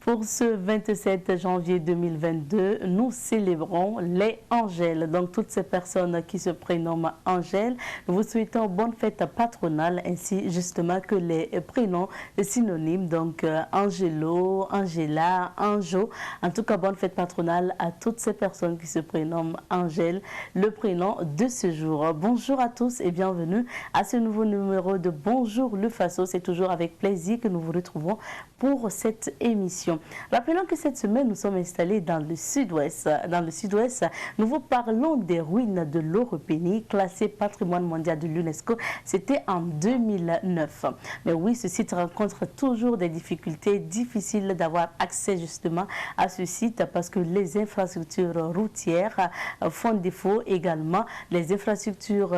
Pour ce 27 janvier 2022, nous célébrons les Angèles. Donc, toutes ces personnes qui se prénomment Angèle, nous vous souhaitons bonne fête patronale, ainsi justement que les prénoms synonymes, donc Angelo, Angela, Anjo. En tout cas, bonne fête patronale à toutes ces personnes qui se prénomment Angèle, le prénom de ce jour. Bonjour à tous et bienvenue à ce nouveau numéro de Bonjour le Faso. C'est toujours avec plaisir que nous vous retrouvons pour cette émission. Rappelons que cette semaine, nous sommes installés dans le sud-ouest. Dans le sud-ouest, nous vous parlons des ruines de l'Oropénie, classées patrimoine mondial de l'UNESCO. C'était en 2009. Mais oui, ce site rencontre toujours des difficultés, difficiles d'avoir accès justement à ce site parce que les infrastructures routières font défaut également. Les infrastructures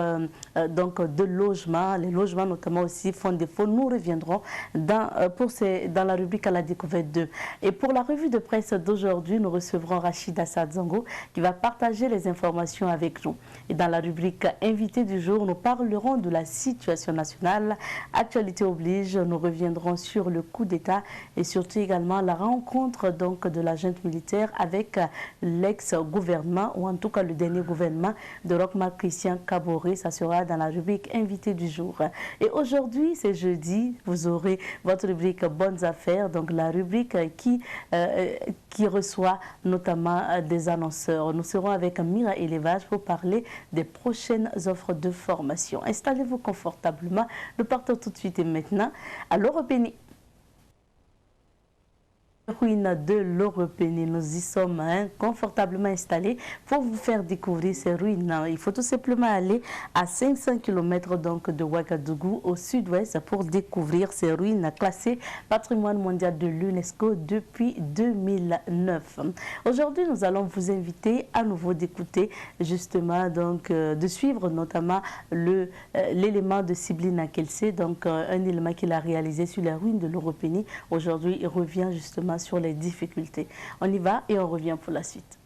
donc de logement, les logements notamment aussi font défaut. Nous reviendrons dans la rubrique à la découverte d'eux. Et pour la revue de presse d'aujourd'hui, nous recevrons Rachida Sadzango qui va partager les informations avec nous. Et dans la rubrique invité du jour, nous parlerons de la situation nationale. Actualité oblige, nous reviendrons sur le coup d'État et surtout également la rencontre donc de la junte militaire avec l'ex-gouvernement ou en tout cas le dernier gouvernement de Roch-Marc Christian Kaboré. Ça sera dans la rubrique invité du jour. Et aujourd'hui, c'est jeudi, vous aurez votre rubrique Bonnes Affaires, donc la rubrique qui reçoit notamment des annonceurs. Nous serons avec Mira Élevage pour parler des prochaines offres de formation. Installez-vous confortablement. Nous partons tout de suite et maintenant à l'Oropénie. Ruines de l'Oropénie, nous y sommes confortablement installés pour vous faire découvrir ces ruines. Il faut tout simplement aller à 500 km donc de Ouagadougou au sud-ouest pour découvrir ces ruines classées patrimoine mondial de l'UNESCO depuis 2009. Aujourd'hui, nous allons vous inviter à nouveau d'écouter justement donc de suivre notamment l'élément de Sibline Akelsé, donc un élément qu'il a réalisé sur les ruines de l'Oropénie. Aujourd'hui, il revient justement sur les difficultés. On y va et on revient pour la suite.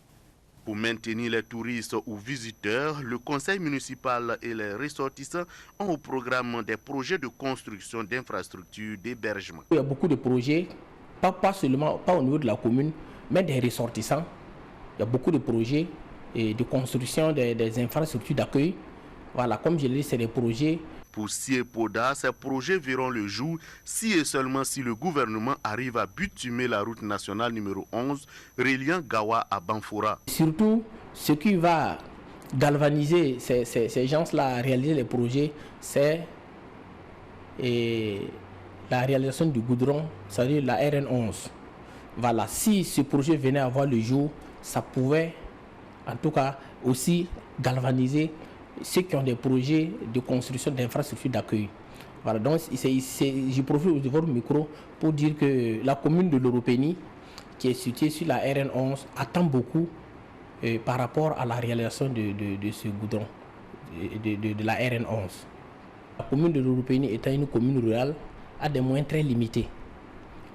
Pour maintenir les touristes ou visiteurs, le conseil municipal et les ressortissants ont au programme des projets de construction d'infrastructures d'hébergement. Il y a beaucoup de projets, pas au niveau de la commune, mais des ressortissants. Il y a beaucoup de projets de construction des infrastructures d'accueil. Voilà, comme je l'ai dit, c'est des projets. Pour Siepoda, ces projets verront le jour si et seulement si le gouvernement arrive à bitumer la route nationale numéro 11 reliant Gawa à Banfora. Surtout, ce qui va galvaniser ces gens-là à réaliser les projets, c'est la réalisation du goudron, c'est-à-dire la RN11. Voilà, si ce projet venait à voir le jour, ça pouvait en tout cas aussi galvaniser ceux qui ont des projets de construction d'infrastructures d'accueil. Voilà, donc je profite de votre micro pour dire que la commune de l'Oropénie, qui est située sur la RN11, attend beaucoup par rapport à la réalisation de ce goudron, de la RN11. La commune de l'Oropénie étant une commune rurale, a des moyens très limités.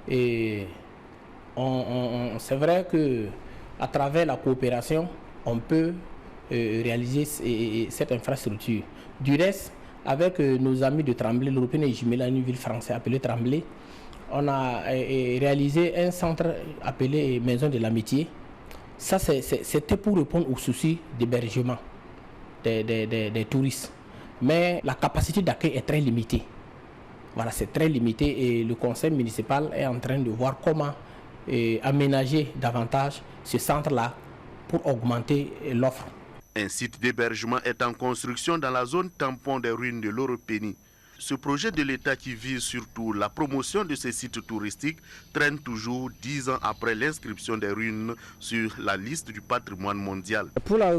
Et c'est vrai qu'à travers la coopération, on peut réaliser cette infrastructure. Du reste, avec nos amis de Tremblay, l'Oropénie est jumelée à une ville française appelée Tremblay. On a réalisé un centre appelé Maison de l'Amitié. Ça, c'était pour répondre aux soucis d'hébergement des touristes. Mais la capacité d'accueil est très limitée. Voilà, c'est très limité et le conseil municipal est en train de voir comment aménager davantage ce centre-là pour augmenter l'offre. Un site d'hébergement est en construction dans la zone tampon des ruines de l'Oropénie. Ce projet de l'État qui vise surtout la promotion de ces sites touristiques traîne toujours 10 ans après l'inscription des ruines sur la liste du patrimoine mondial. Pour la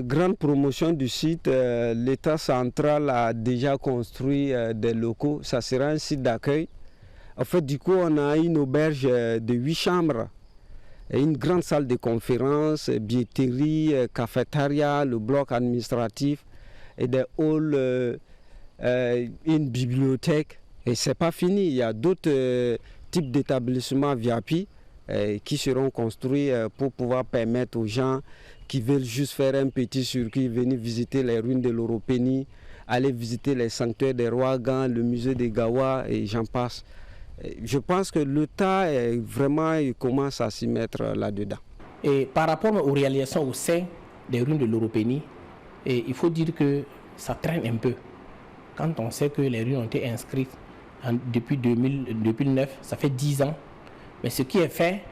grande promotion du site, l'État central a déjà construit des locaux. Ça sera un site d'accueil. En fait, du coup, on a une auberge de 8 chambres. Une grande salle de conférence, billetterie, cafétéria, le bloc administratif et des halls, une bibliothèque. Et ce n'est pas fini, il y a d'autres types d'établissements VIP qui seront construits pour pouvoir permettre aux gens qui veulent juste faire un petit circuit, venir visiter les ruines de l'Oropénie, aller visiter les sanctuaires des Rouagan, le musée de Gawa et j'en passe. Je pense que l'État il commence à s'y mettre là-dedans. Et par rapport aux réalisations au sein des ruines de l'Europénie, il faut dire que ça traîne un peu. Quand on sait que les ruines ont été inscrites depuis 2009, ça fait 10 ans, mais ce qui est fait,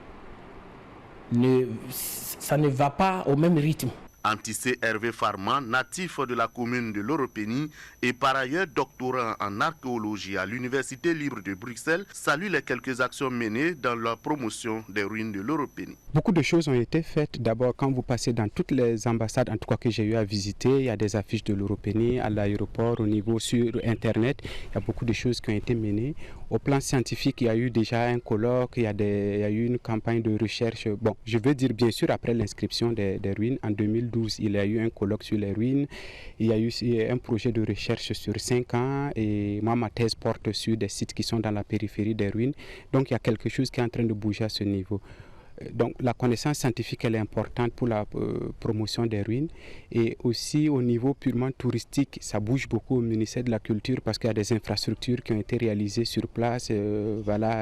ça ne va pas au même rythme. Antissé Hervé Farman, natif de la commune de l'Europénie et par ailleurs doctorant en archéologie à l'Université libre de Bruxelles, salue les quelques actions menées dans la promotion des ruines de l'Europénie. Beaucoup de choses ont été faites. D'abord, quand vous passez dans toutes les ambassades, en tout cas que j'ai eu à visiter, il y a des affiches de l'Europénie à l'aéroport, au niveau sur Internet. Il y a beaucoup de choses qui ont été menées. Au plan scientifique, il y a eu déjà un colloque, il y a eu une campagne de recherche. Bon, je veux dire, bien sûr, après l'inscription des ruines, en 2012, il y a eu un colloque sur les ruines. Il y a eu un projet de recherche sur 5 ans et moi, ma thèse porte sur des sites qui sont dans la périphérie des ruines. Donc, il y a quelque chose qui est en train de bouger à ce niveau. Donc la connaissance scientifique elle est importante pour la promotion des ruines et aussi au niveau purement touristique, ça bouge beaucoup au ministère de la Culture parce qu'il y a des infrastructures qui ont été réalisées sur place, des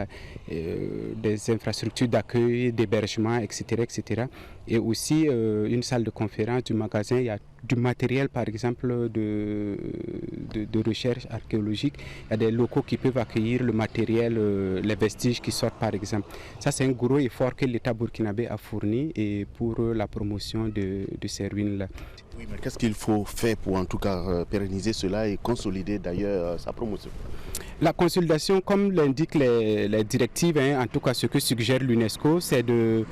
infrastructures d'accueil, d'hébergement, etc., etc. Et aussi une salle de conférence, du magasin, il y a du matériel par exemple de recherche archéologique. Il y a des locaux qui peuvent accueillir le matériel, les vestiges qui sortent par exemple. Ça c'est un gros effort que l'État burkinabé a fourni et pour la promotion de ces ruines-là. Oui, mais qu'est-ce qu'il faut faire pour en tout cas pérenniser cela et consolider d'ailleurs sa promotion? La consolidation, comme l'indiquent les directives, en tout cas ce que suggère l'UNESCO, c'est de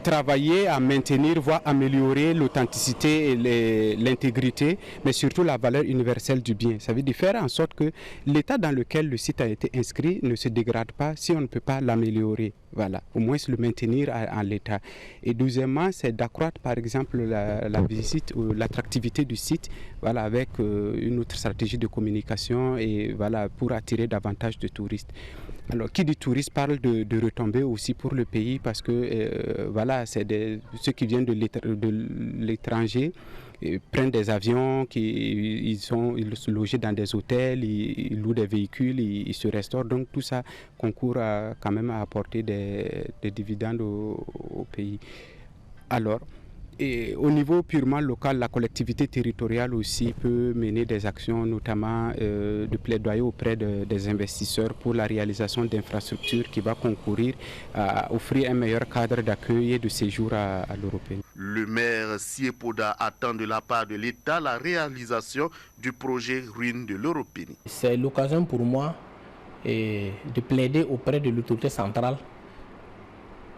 travailler à maintenir, voire améliorer l'authenticité et l'intégrité, mais surtout la valeur universelle du bien. Ça veut dire faire en sorte que l'état dans lequel le site a été inscrit ne se dégrade pas si on ne peut pas l'améliorer. Voilà, au moins le maintenir en l'état. Et deuxièmement, c'est d'accroître par exemple la visite ou l'attractivité du site, voilà, avec une autre stratégie de communication et voilà, pour attirer davantage de touristes. Alors, qui dit touristes parle de retombées aussi pour le pays parce que voilà, c'est ceux qui viennent de l'étranger. Ils prennent des avions, ils se logent dans des hôtels, ils louent des véhicules, ils se restaurent. Donc tout ça concourt quand même à apporter des dividendes au pays. Alors, et au niveau purement local, la collectivité territoriale aussi peut mener des actions, notamment de plaidoyer auprès des investisseurs pour la réalisation d'infrastructures qui va concourir à offrir un meilleur cadre d'accueil et de séjour à l'Européenne. Le maire Siepoda attend de la part de l'État la réalisation du projet Ruines de l'Europénie. C'est l'occasion pour moi de plaider auprès de l'autorité centrale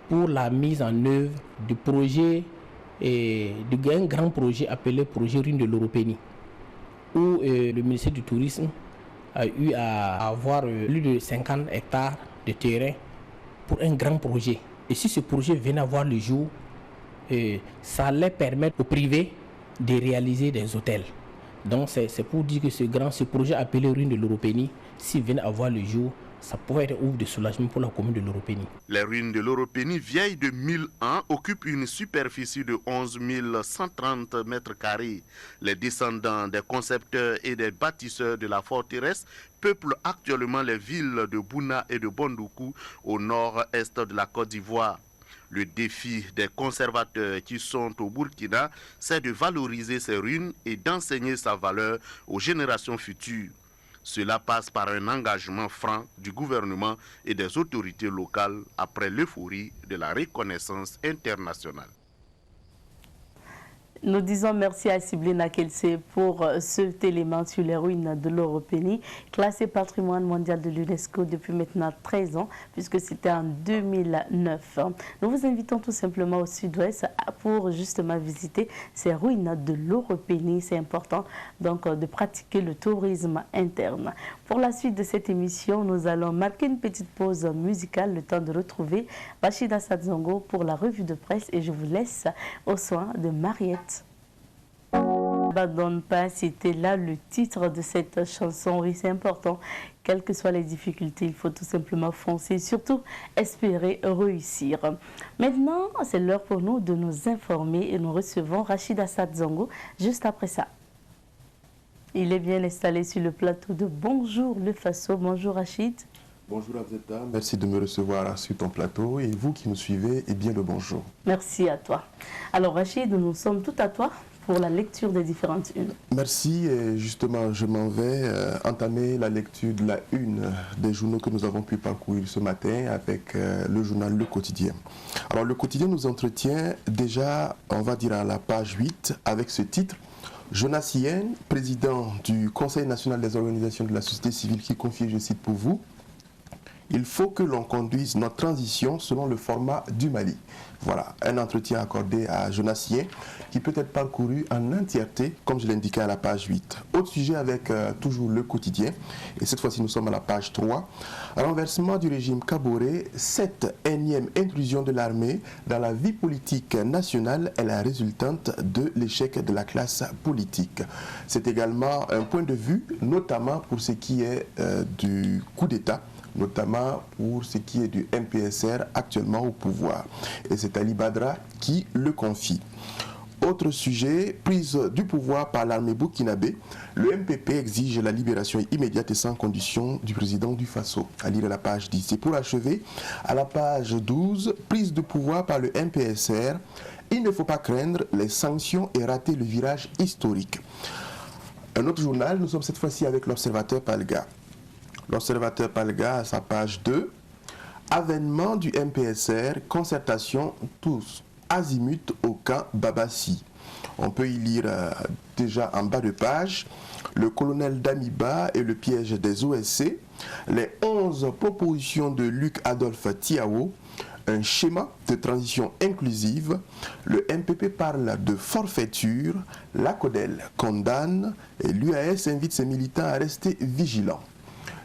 pour la mise en œuvre du projet un grand projet appelé projet Ruines de l'Europénie, où le ministère du Tourisme a eu à avoir plus de 50 hectares de terrain pour un grand projet. Et si ce projet venait à voir le jour, ça allait permettre aux privés de réaliser des hôtels. Donc c'est pour dire que ce projet appelé Ruines de l'Europénie, s'il venait à voir le jour, ça pourrait être ouvre de soulagement pour la commune de l'Europénie. Les ruines de l'Europénie, vieilles de 1000 ans, occupent une superficie de 11 130 mètres carrés. Les descendants des concepteurs et des bâtisseurs de la forteresse peuplent actuellement les villes de Bouna et de Bondoukou au nord-est de la Côte d'Ivoire. Le défi des conservateurs qui sont au Burkina, c'est de valoriser ces ruines et d'enseigner sa valeur aux générations futures. Cela passe par un engagement franc du gouvernement et des autorités locales après l'euphorie de la reconnaissance internationale. Nous disons merci à Siblina Kelsey pour cet élément sur les ruines de l'Europénie, classé patrimoine mondial de l'UNESCO depuis maintenant 13 ans, puisque c'était en 2009. Nous vous invitons tout simplement au sud-ouest pour justement visiter ces ruines de l'Europénie. C'est important donc de pratiquer le tourisme interne. Pour la suite de cette émission, nous allons marquer une petite pause musicale, le temps de retrouver Rachida Sadzongo pour la revue de presse et je vous laisse aux soins de Mariette. N'abandonne pas, c'était là le titre de cette chanson. Oui, c'est important. Quelles que soient les difficultés, il faut tout simplement foncer, surtout espérer réussir. Maintenant, c'est l'heure pour nous de nous informer et nous recevons Rachida Sadzongo juste après ça. Il est bien installé sur le plateau de Bonjour le Faso. Bonjour Rachid. Bonjour Abzeta, merci de me recevoir sur ton plateau et vous qui nous suivez, et bien le bonjour. Merci à toi. Alors Rachid, nous sommes tout à toi pour la lecture des différentes unes. Merci, et justement je m'en vais entamer la lecture de la une des journaux que nous avons pu parcourir ce matin avec le journal Le Quotidien. Alors le Quotidien nous entretient déjà, on va dire à la page 8, avec ce titre. Jonas Yen, président du Conseil national des organisations de la société civile, qui confie, je cite pour vous, il faut que l'on conduise notre transition selon le format du Mali. Voilà, un entretien accordé à Jonas Yen qui peut être parcouru en entièreté, comme je l'indiquais à la page 8. Autre sujet avec toujours le quotidien, et cette fois-ci nous sommes à la page 3. Renversement du régime Kaboré, cette énième intrusion de l'armée dans la vie politique nationale est la résultante de l'échec de la classe politique. C'est également un point de vue, notamment pour ce qui est du coup d'État, notamment pour ce qui est du MPSR actuellement au pouvoir. Et c'est Ali Badra qui le confie. Autre sujet, prise du pouvoir par l'armée burkinabé, le MPP exige la libération immédiate et sans condition du président du Faso. À lire à la page 10. Et pour achever, à la page 12, prise de pouvoir par le MPSR, il ne faut pas craindre les sanctions et rater le virage historique. Un autre journal, nous sommes cette fois-ci avec l'Observateur Palga. L'Observateur Palga, à sa page 2, avènement du MPSR, concertation tous azimut au camp Babassi. On peut y lire déjà en bas de page le colonel Damiba et le piège des OSC, les 11 propositions de Luc Adolphe Tiao, un schéma de transition inclusive, le MPP parle de forfaiture, la CODEL condamne et l'UAS invite ses militants à rester vigilants.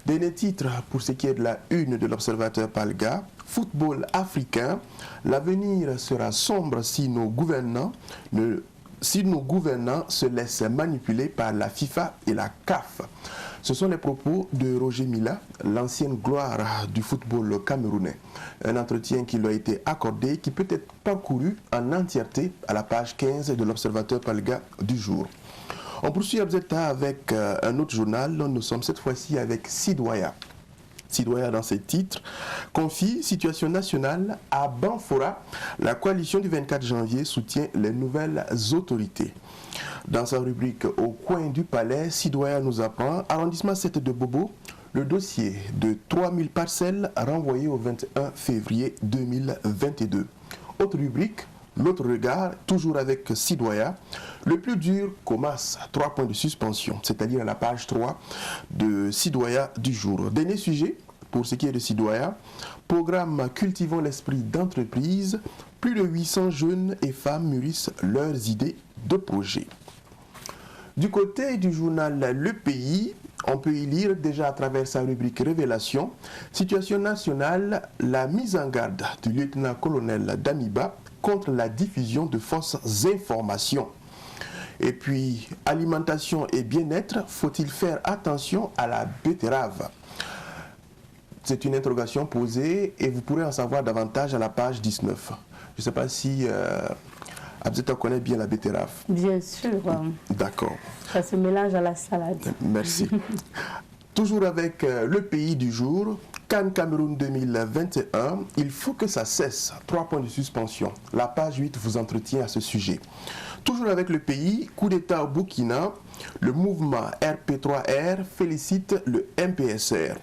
Dernier titre pour ce qui est de la une de l'Observateur Palga, football africain, l'avenir sera sombre si nos gouvernants se laissent manipuler par la FIFA et la CAF. Ce sont les propos de Roger Mila, l'ancienne gloire du football camerounais. Un entretien qui lui a été accordé, qui peut être parcouru en entièreté à la page 15 de l'Observateur Palga du jour. On poursuit Abzeta avec un autre journal. Nous sommes cette fois-ci avec Sidoya. Sidoya, dans ses titres, confie situation nationale à Banfora. La coalition du 24 janvier soutient les nouvelles autorités. Dans sa rubrique Au coin du palais, Sidoya nous apprend, arrondissement 7 de Bobo, le dossier de 3000 parcelles renvoyé au 21 février 2022. Autre rubrique, l'autre regard, toujours avec Sidoya, le plus dur commence, 3 points de suspension, c'est-à-dire à la page 3 de Sidoya du jour. Dernier sujet, pour ce qui est de Sidoya, programme Cultivons l'esprit d'entreprise, plus de 800 jeunes et femmes mûrissent leurs idées de projet. Du côté du journal Le Pays, on peut y lire déjà à travers sa rubrique Révélation, situation nationale, la mise en garde du lieutenant-colonel Damiba contre la diffusion de fausses informations. Et puis, alimentation et bien-être, faut-il faire attention à la betterave? C'est une interrogation posée et vous pourrez en savoir davantage à la page 19. Je ne sais pas si Abzeta connaît bien la betterave. Bien sûr. D'accord. Ça se mélange à la salade. Merci. Toujours avec le pays du jour, CAN Cameroun 2021, il faut que ça cesse. 3 points de suspension. La page 8 vous entretient à ce sujet. Toujours avec le pays, coup d'État au Burkina, le mouvement RP3R félicite le MPSR.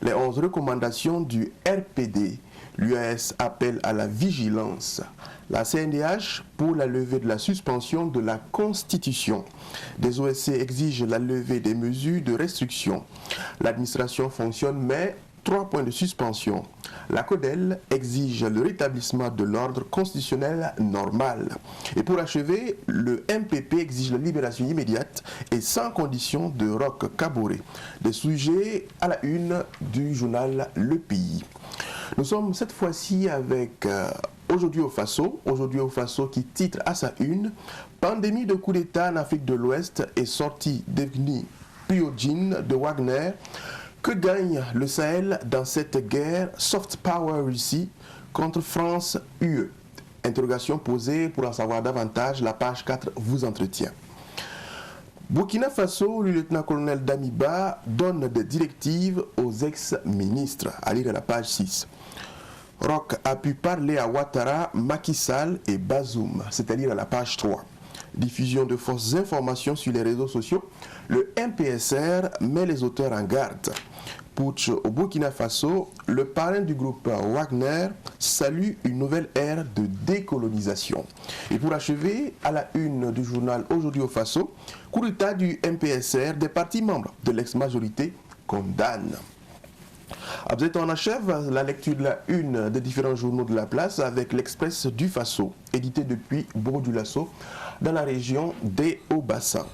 Les 11 recommandations du RPD, l'UAS appelle à la vigilance. La CNDH pour la levée de la suspension de la Constitution. Des OSC exigent la levée des mesures de restriction. L'administration fonctionne mais 3 points de suspension. La CODEL exige le rétablissement de l'ordre constitutionnel normal. Et pour achever, le MPP exige la libération immédiate et sans condition de Roch Kaboré. Des sujets à la une du journal Le Pays. Nous sommes cette fois-ci avec Aujourd'hui au Faso qui titre à sa une « Pandémie de coup d'État en Afrique de l'Ouest et sortie d'Evgeny Prigojine de Wagner ». Que gagne le Sahel dans cette guerre soft power Russie contre France-UE? Interrogation posée pour en savoir davantage, la page 4 vous entretient. Burkina Faso, le lieutenant-colonel Damiba donne des directives aux ex-ministres, à lire à la page 6. Roch a pu parler à Ouattara, Macky Sall et Bazoum, c'est-à-dire à la page 3. Diffusion de fausses informations sur les réseaux sociaux, le MPSR met les auteurs en garde. Putsch au Burkina Faso, le parrain du groupe Wagner salue une nouvelle ère de décolonisation. Et pour achever, à la une du journal Aujourd'hui au Faso, coup d'état du MPSR, des partis membres de l'ex-majorité condamnent. On achève la lecture de la une des différents journaux de la place avec l'Express du Faso, édité depuis Bourg-du-Lasso, dans la région des Hauts-Bassins.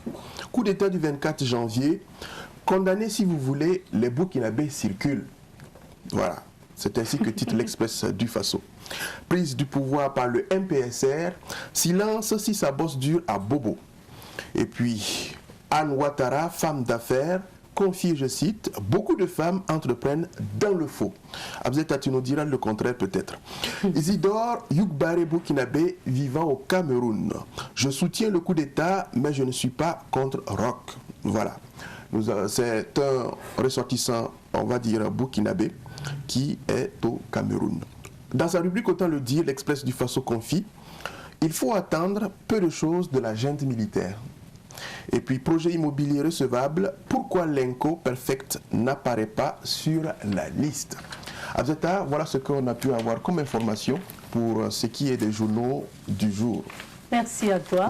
Coup d'état du 24 janvier, condamné si vous voulez, les Burkinabés circulent. Voilà, c'est ainsi que titre l'Express du Faso. Prise du pouvoir par le MPSR, silence si sa bosse dure à Bobo. Et puis, Anne Ouattara, femme d'affaires, confie, je cite, beaucoup de femmes entreprennent dans le faux. Abzeta, tu nous diras le contraire peut-être. Isidore Youkbare Burkinabé vivant au Cameroun. Je soutiens le coup d'État, mais je ne suis pas contre Roch. Voilà. C'est un ressortissant, on va dire, burkinabé, qui est au Cameroun. Dans sa rubrique, autant le dire, l'Express du Faso confie, il faut attendre peu de choses de la junte militaire. Et puis, projet immobilier recevable, pourquoi l'Inco Perfect n'apparaît pas sur la liste? Abzeta, voilà ce qu'on a pu avoir comme information pour ce qui est des journaux du jour. Merci à toi.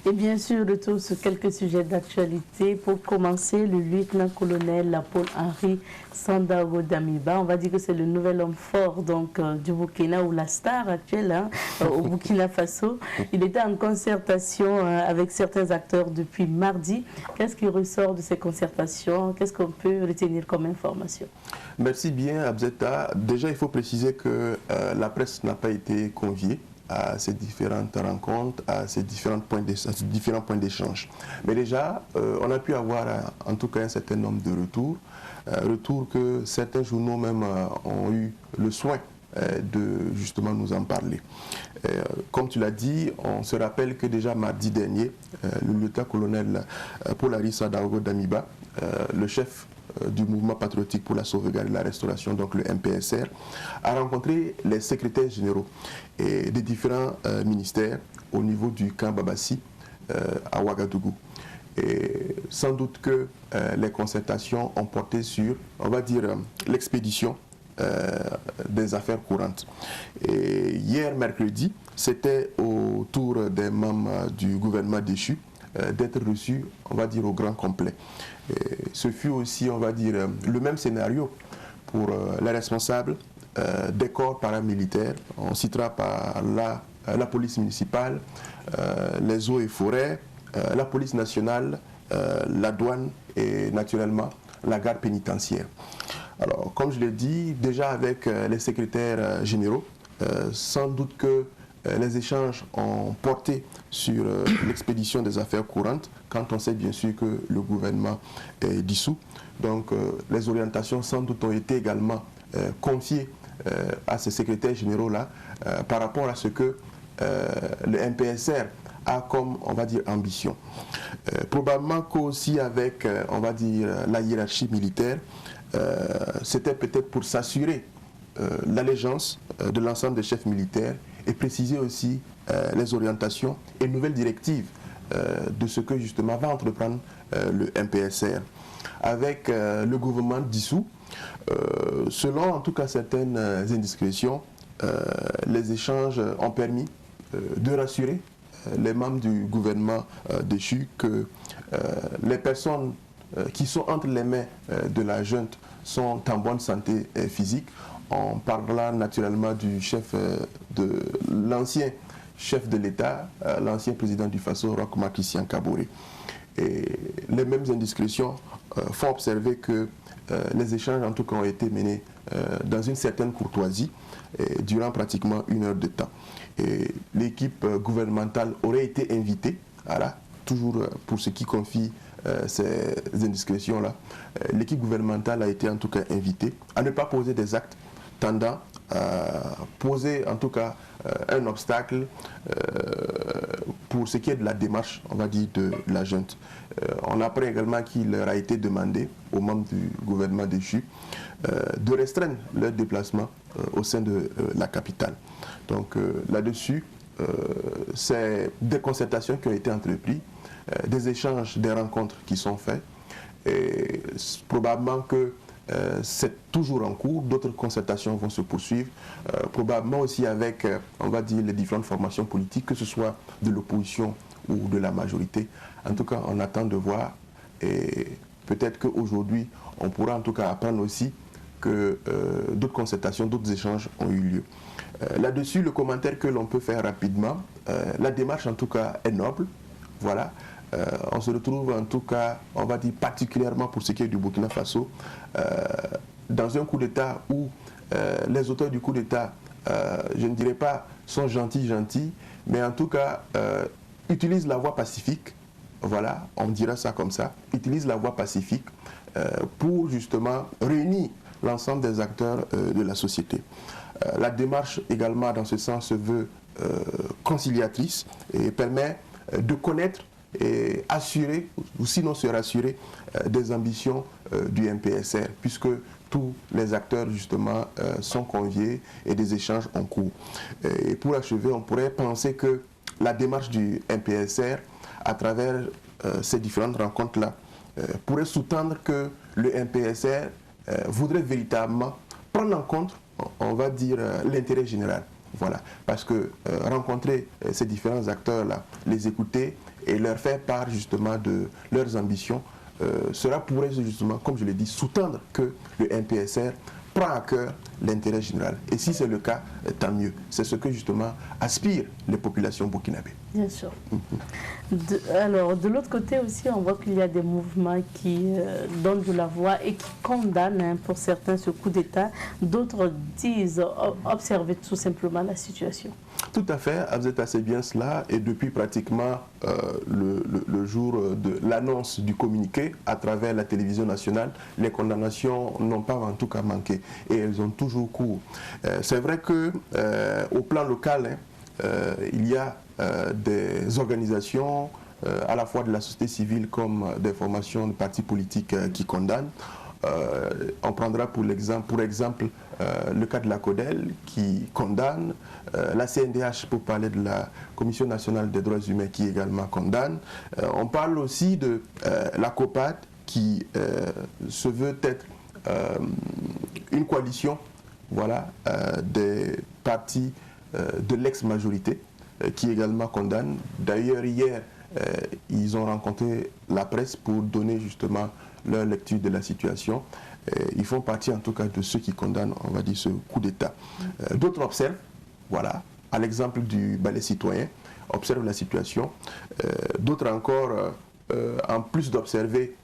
Et bien sûr, retour sur quelques sujets d'actualité. Pour commencer, le lieutenant-colonel Paul-Henri Sandaogo Damiba, on va dire que c'est le nouvel homme fort donc, du Burkina, ou la star actuelle au Burkina Faso. Il était en concertation avec certains acteurs depuis mardi. Qu'est-ce qui ressort de ces concertations? Qu'est-ce qu'on peut retenir comme information? Merci bien, Abzeta. Déjà, il faut préciser que la presse n'a pas été conviée à ces différentes rencontres, à ces différents points d'échange. Mais déjà, on a pu avoir en tout cas un certain nombre de retours que certains journaux même ont eu le soin de justement nous en parler. Comme tu l'as dit, on se rappelle que déjà mardi dernier, le lieutenant-colonel Paul-Henri Sandaogo Damiba, le chef du mouvement patriotique pour la sauvegarde et la restauration, donc le MPSR, a rencontré les secrétaires généraux et des différents ministères au niveau du camp Babassi à Ouagadougou. Et sans doute que les concertations ont porté sur, on va dire, l'expédition des affaires courantes. Et hier, mercredi, c'était au tour des membres du gouvernement déchu d'être reçus, on va dire, au grand complet. Et ce fut aussi, on va dire, le même scénario pour les responsables des corps paramilitaires. On citera par la police municipale, les eaux et forêts, la police nationale, la douane et naturellement la garde pénitentiaire. Alors, comme je l'ai dit, déjà avec les secrétaires généraux, sans doute que les échanges ont porté sur l'expédition des affaires courantes, quand on sait bien sûr que le gouvernement est dissous. Donc les orientations sans doute ont été également confiées à ces secrétaires généraux-là par rapport à ce que le MPSR a comme, on va dire, ambition. Probablement qu'aussi avec, on va dire, la hiérarchie militaire, c'était peut-être pour s'assurer l'allégeance de l'ensemble des chefs militaires et préciser aussi les orientations et nouvelles directives de ce que justement va entreprendre le MPSR. Avec le gouvernement dissous, selon en tout cas certaines indiscrétions, les échanges ont permis de rassurer les membres du gouvernement déchu que les personnes qui sont entre les mains de la junte sont en bonne santé physique. On parlera naturellement du chef de l'ancien chef de l'État, l'ancien président du Faso, Roch Marc Christian Kaboré. Et les mêmes indiscrétions font observer que les échanges en tout cas ont été menés dans une certaine courtoisie durant pratiquement 1 heure de temps. Et l'équipe gouvernementale aurait été invitée, voilà, toujours pour ce qui confie ces indiscrétions-là, l'équipe gouvernementale a été en tout cas invitée à ne pas poser des actes tendant à poser en tout cas un obstacle pour ce qui est de la démarche, on va dire, de la junte. On apprend également qu'il leur a été demandé aux membres du gouvernement déchu de restreindre leur déplacement au sein de la capitale. Donc là-dessus, c'est des concertations qui ont été entreprises, des échanges, des rencontres qui sont faits. Et probablement que c'est toujours en cours, d'autres concertations vont se poursuivre, probablement aussi avec, on va dire, les différentes formations politiques, que ce soit de l'opposition ou de la majorité. En tout cas, on attend de voir, et peut-être qu'aujourd'hui, on pourra en tout cas apprendre aussi que d'autres concertations, d'autres échanges ont eu lieu. Là-dessus, le commentaire que l'on peut faire rapidement, la démarche en tout cas est noble, voilà. On se retrouve en tout cas, on va dire particulièrement pour ce qui est du Burkina Faso, dans un coup d'État où les auteurs du coup d'État, je ne dirais pas sont gentils, mais en tout cas utilisent la voie pacifique, voilà, on dira ça comme ça, utilisent la voie pacifique pour justement réunir l'ensemble des acteurs de la société. La démarche également dans ce sens se veut conciliatrice et permet de connaître et assurer, ou sinon se rassurer, des ambitions du MPSR, puisque tous les acteurs justement sont conviés et des échanges en cours. Et pour achever, on pourrait penser que la démarche du MPSR, à travers ces différentes rencontres-là, pourrait sous-tendre que le MPSR voudrait véritablement prendre en compte, on va dire, l'intérêt général. Voilà, parce que rencontrer ces différents acteurs-là, les écouter et leur faire part justement de leurs ambitions, cela pourrait justement, comme je l'ai dit, sous-tendre que le MPSR prend à cœur l'intérêt général. Et si c'est le cas, tant mieux. C'est ce que justement aspirent les populations burkinabées. Bien sûr. Alors, de l'autre côté aussi, on voit qu'il y a des mouvements qui donnent de la voix et qui condamnent pour certains ce coup d'État. D'autres disent observer tout simplement la situation. Tout à fait, vous êtes assez bien cela. Et depuis pratiquement le jour de l'annonce du communiqué à travers la télévision nationale, les condamnations n'ont pas en tout cas manqué. Et elles ont toujours cours. C'est vrai qu'au plan local, il y a des organisations, à la fois de la société civile comme des formations de partis politiques qui condamnent. On prendra pour exemple le cas de la CODEL qui condamne, la CNDH pour parler de la Commission nationale des droits humains qui également condamne. On parle aussi de la COPAD qui se veut être une coalition, voilà, des partis de l'ex-majorité qui également condamnent. D'ailleurs, hier, ils ont rencontré la presse pour donner justement leur lecture de la situation. Ils font partie en tout cas de ceux qui condamnent, on va dire, ce coup d'État. D'autres observent, voilà, à l'exemple du ballet citoyen, observent la situation. D'autres encore, en plus d'observer,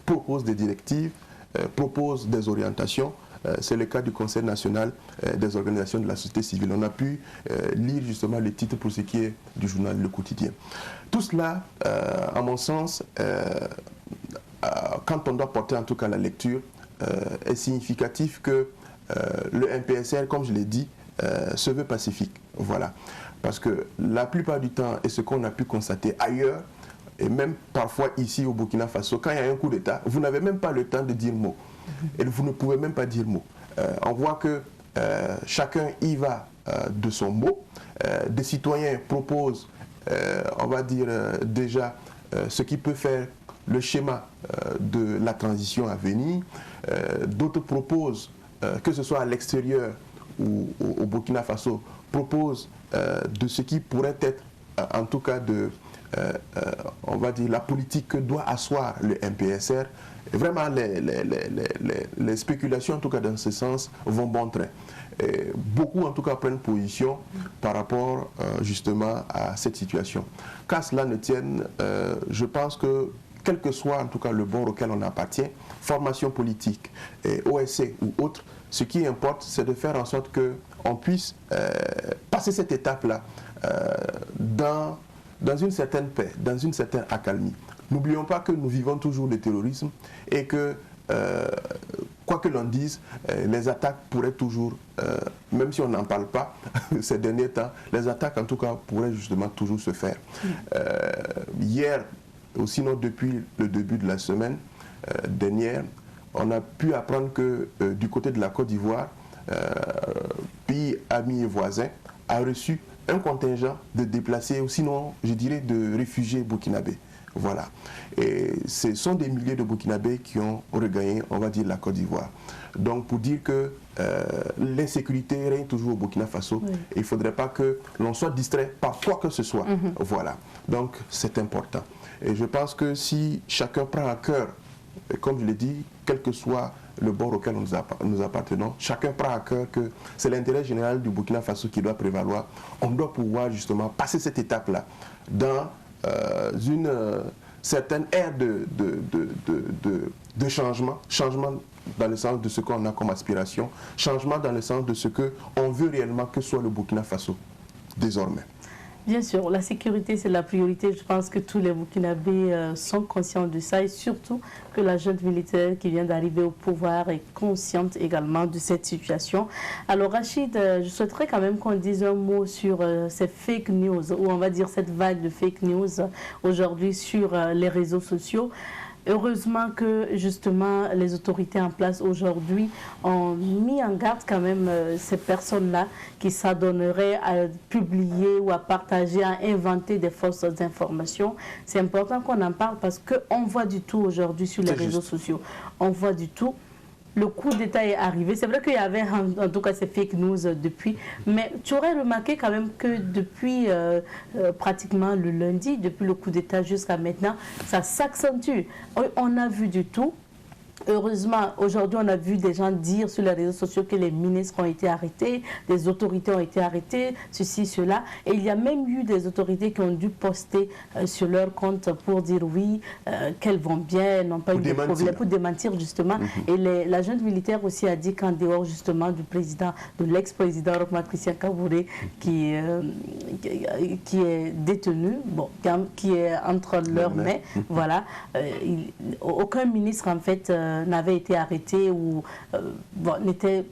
proposent des directives, proposent des orientations. C'est le cas du Conseil national des organisations de la société civile. On a pu lire justement le titre pour ce qui est du journal Le Quotidien. Tout cela, à mon sens, quand on doit porter en tout cas la lecture, est significatif que le MPSR, comme je l'ai dit, se veut pacifique. Voilà. Parce que la plupart du temps, et ce qu'on a pu constater ailleurs, et même parfois ici au Burkina Faso, quand il y a un coup d'État, vous n'avez même pas le temps de dire mot. Et vous ne pouvez même pas dire mot. On voit que chacun y va de son mot. Des citoyens proposent, on va dire déjà, ce qui peut faire le schéma de la transition à venir. D'autres proposent, que ce soit à l'extérieur ou au Burkina Faso, proposent de ce qui pourrait être, en tout cas, on va dire, la politique que doit asseoir le MPSR. Et vraiment, les spéculations, en tout cas dans ce sens, vont bon train. Et beaucoup, en tout cas, prennent position par rapport justement à cette situation. Qu'à cela ne tienne, je pense que, quel que soit en tout cas le bord auquel on appartient, formation politique, OSC ou autre, ce qui importe, c'est de faire en sorte qu'on puisse passer cette étape-là dans une certaine paix, dans une certaine accalmie. N'oublions pas que nous vivons toujours le terrorisme et que, quoi que l'on dise, les attaques pourraient toujours, même si on n'en parle pas ces derniers temps, les attaques en tout cas pourraient justement toujours se faire. Hier, ou sinon depuis le début de la semaine dernière, on a pu apprendre que du côté de la Côte d'Ivoire, pays ami et voisin, a reçu un contingent de déplacés, ou sinon, je dirais, de réfugiés burkinabés. Voilà. Et ce sont des milliers de Burkinabés qui ont regagné, on va dire, la Côte d'Ivoire. Donc, pour dire que l'insécurité règne toujours au Burkina Faso, oui. Il ne faudrait pas que l'on soit distrait par quoi que ce soit. Voilà. Donc, c'est important. Et je pense que si chacun prend à cœur, comme je l'ai dit, quel que soit le bord auquel nous appartenons, chacun prend à cœur que c'est l'intérêt général du Burkina Faso qui doit prévaloir. On doit pouvoir justement passer cette étape-là dans une certaine ère de changement dans le sens de ce qu'on a comme aspiration, changement dans le sens de ce qu'on veut réellement que soit le Burkina Faso désormais. Bien sûr, la sécurité c'est la priorité. Je pense que tous les Burkinabés sont conscients de ça et surtout que la junte militaire qui vient d'arriver au pouvoir est consciente également de cette situation. Alors Rachid, je souhaiterais quand même qu'on dise un mot sur ces fake news, ou on va dire cette vague de fake news aujourd'hui sur les réseaux sociaux. Heureusement que justement les autorités en place aujourd'hui ont mis en garde quand même ces personnes-là qui s'adonneraient à publier ou à partager, à inventer des fausses informations. C'est important qu'on en parle parce qu'on voit du tout aujourd'hui sur les réseaux sociaux. On voit du tout. Le coup d'État est arrivé. C'est vrai qu'il y avait en tout cas ces fake news depuis, mais tu aurais remarqué quand même que depuis pratiquement le lundi, depuis le coup d'État jusqu'à maintenant, ça s'accentue. On a vu du tout. Heureusement, aujourd'hui, on a vu des gens dire sur les réseaux sociaux que les ministres ont été arrêtés, des autorités ont été arrêtées, ceci, cela. Et il y a même eu des autorités qui ont dû poster sur leur compte pour dire oui, qu'elles vont bien, n'ont pas eu de problème, pour démentir justement. Et la junte militaire aussi a dit qu'en dehors justement du président, de l'ex-président Roch-Marc Christian Kaboré, qui est détenu, bon, qui est entre leurs mains, voilà, aucun ministre en fait n'avait été arrêté ou n'était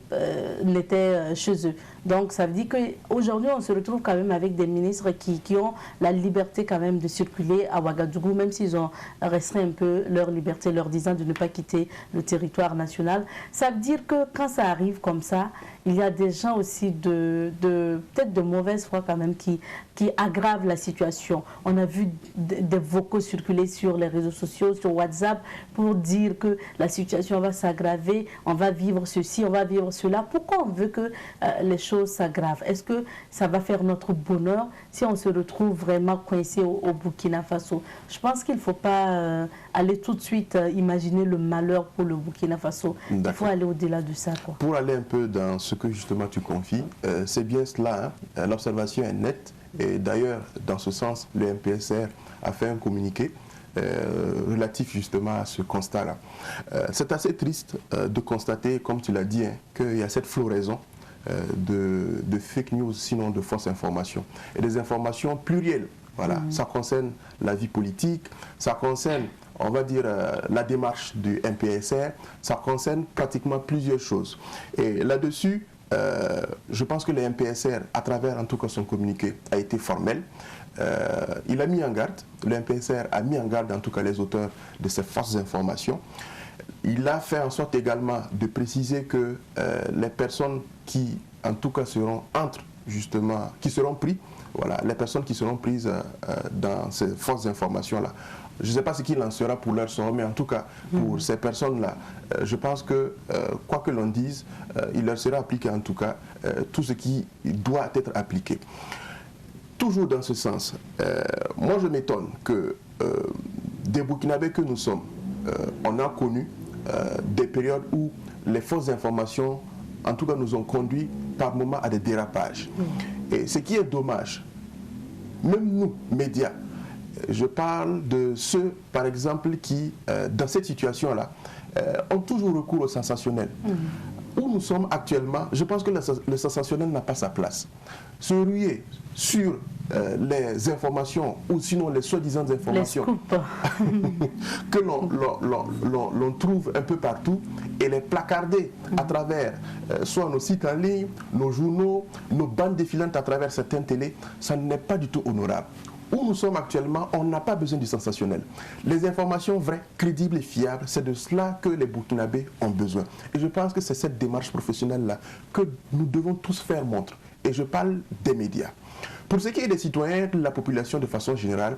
chez eux. Donc ça veut dire qu'aujourd'hui on se retrouve quand même avec des ministres qui ont la liberté quand même de circuler à Ouagadougou, même s'ils ont restreint un peu leur liberté, leur disant de ne pas quitter le territoire national. Ça veut dire que quand ça arrive comme ça, il y a des gens aussi peut-être de mauvaise foi quand même qui aggravent la situation. On a vu des vocaux circuler sur les réseaux sociaux, sur WhatsApp, pour dire que la situation va s'aggraver, on va vivre ceci, on va vivre cela. Pourquoi on veut que les choses s'aggravent? Est-ce que ça va faire notre bonheur si on se retrouve vraiment coincé au Burkina Faso? Je pense qu'il ne faut pas aller tout de suite imaginer le malheur pour le Burkina Faso. Il faut aller au-delà de ça, quoi. Pour aller un peu dans ce que justement tu confies, c'est bien cela, hein? L'observation est nette. Et d'ailleurs, dans ce sens, le MPSR a fait un communiqué relatif justement à ce constat-là. C'est assez triste de constater, comme tu l'as dit, hein, qu'il y a cette floraison de fake news, sinon de fausses informations. Et des informations plurielles. Voilà. Ça concerne la vie politique, ça concerne, on va dire, la démarche du MPSR, ça concerne pratiquement plusieurs choses. Et là-dessus, je pense que le MPSR, à travers en tout cas son communiqué, a été formel. Il a mis en garde, le MPSR a mis en garde en tout cas les auteurs de ces fausses informations. Il a fait en sorte également de préciser que les personnes qui en tout cas seront qui seront pris, voilà, les personnes qui seront prises dans ces fausses informations-là. Je ne sais pas ce qu'il en sera pour leur sort, mais en tout cas, pour ces personnes-là, je pense que, quoi que l'on dise, il leur sera appliqué en tout cas tout ce qui doit être appliqué. Toujours dans ce sens, moi je m'étonne que des Burkinabés que nous sommes, on a connu des périodes où les fausses informations, en tout cas, nous ont conduit par moments à des dérapages. Et ce qui est dommage, même nous, médias, je parle de ceux, par exemple, qui, dans cette situation-là, ont toujours recours au sensationnel. Où nous sommes actuellement, je pense que le sensationnel n'a pas sa place. Se ruer sur les informations, ou sinon les soi-disant informations que l'on trouve un peu partout et les placarder à travers soit nos sites en ligne, nos journaux, nos bandes défilantes à travers certaines télés, ça n'est pas du tout honorable. Où nous sommes actuellement, on n'a pas besoin du sensationnel. Les informations vraies, crédibles et fiables, c'est de cela que les Burkinabés ont besoin. Et je pense que c'est cette démarche professionnelle-là que nous devons tous faire montre. Et je parle des médias. Pour ce qui est des citoyens, de la population de façon générale,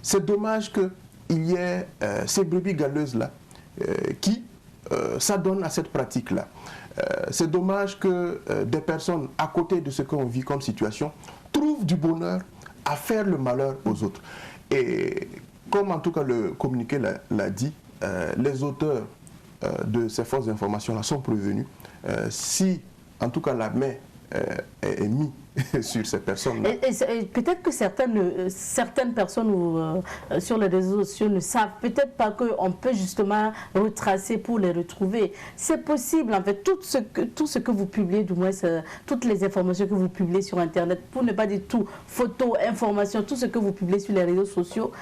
c'est dommage qu'il y ait ces brebis galeuses-là qui s'adonnent à cette pratique-là. C'est dommage que des personnes à côté de ce qu'on vit comme situation trouvent du bonheur à faire le malheur aux autres. Et comme en tout cas le communiqué l'a dit, les auteurs de ces fausses informations-là sont prévenus. Si en tout cas la main est mise sur ces personnes-là. Et peut-être que certaines personnes sur les réseaux sociaux ne savent peut-être pas qu'on peut justement retracer pour les retrouver. C'est possible, en fait, tout ce que vous publiez, du moins toutes les informations que vous publiez sur Internet, pour ne pas dire tout, photos, informations, tout ce que vous publiez sur les réseaux sociaux,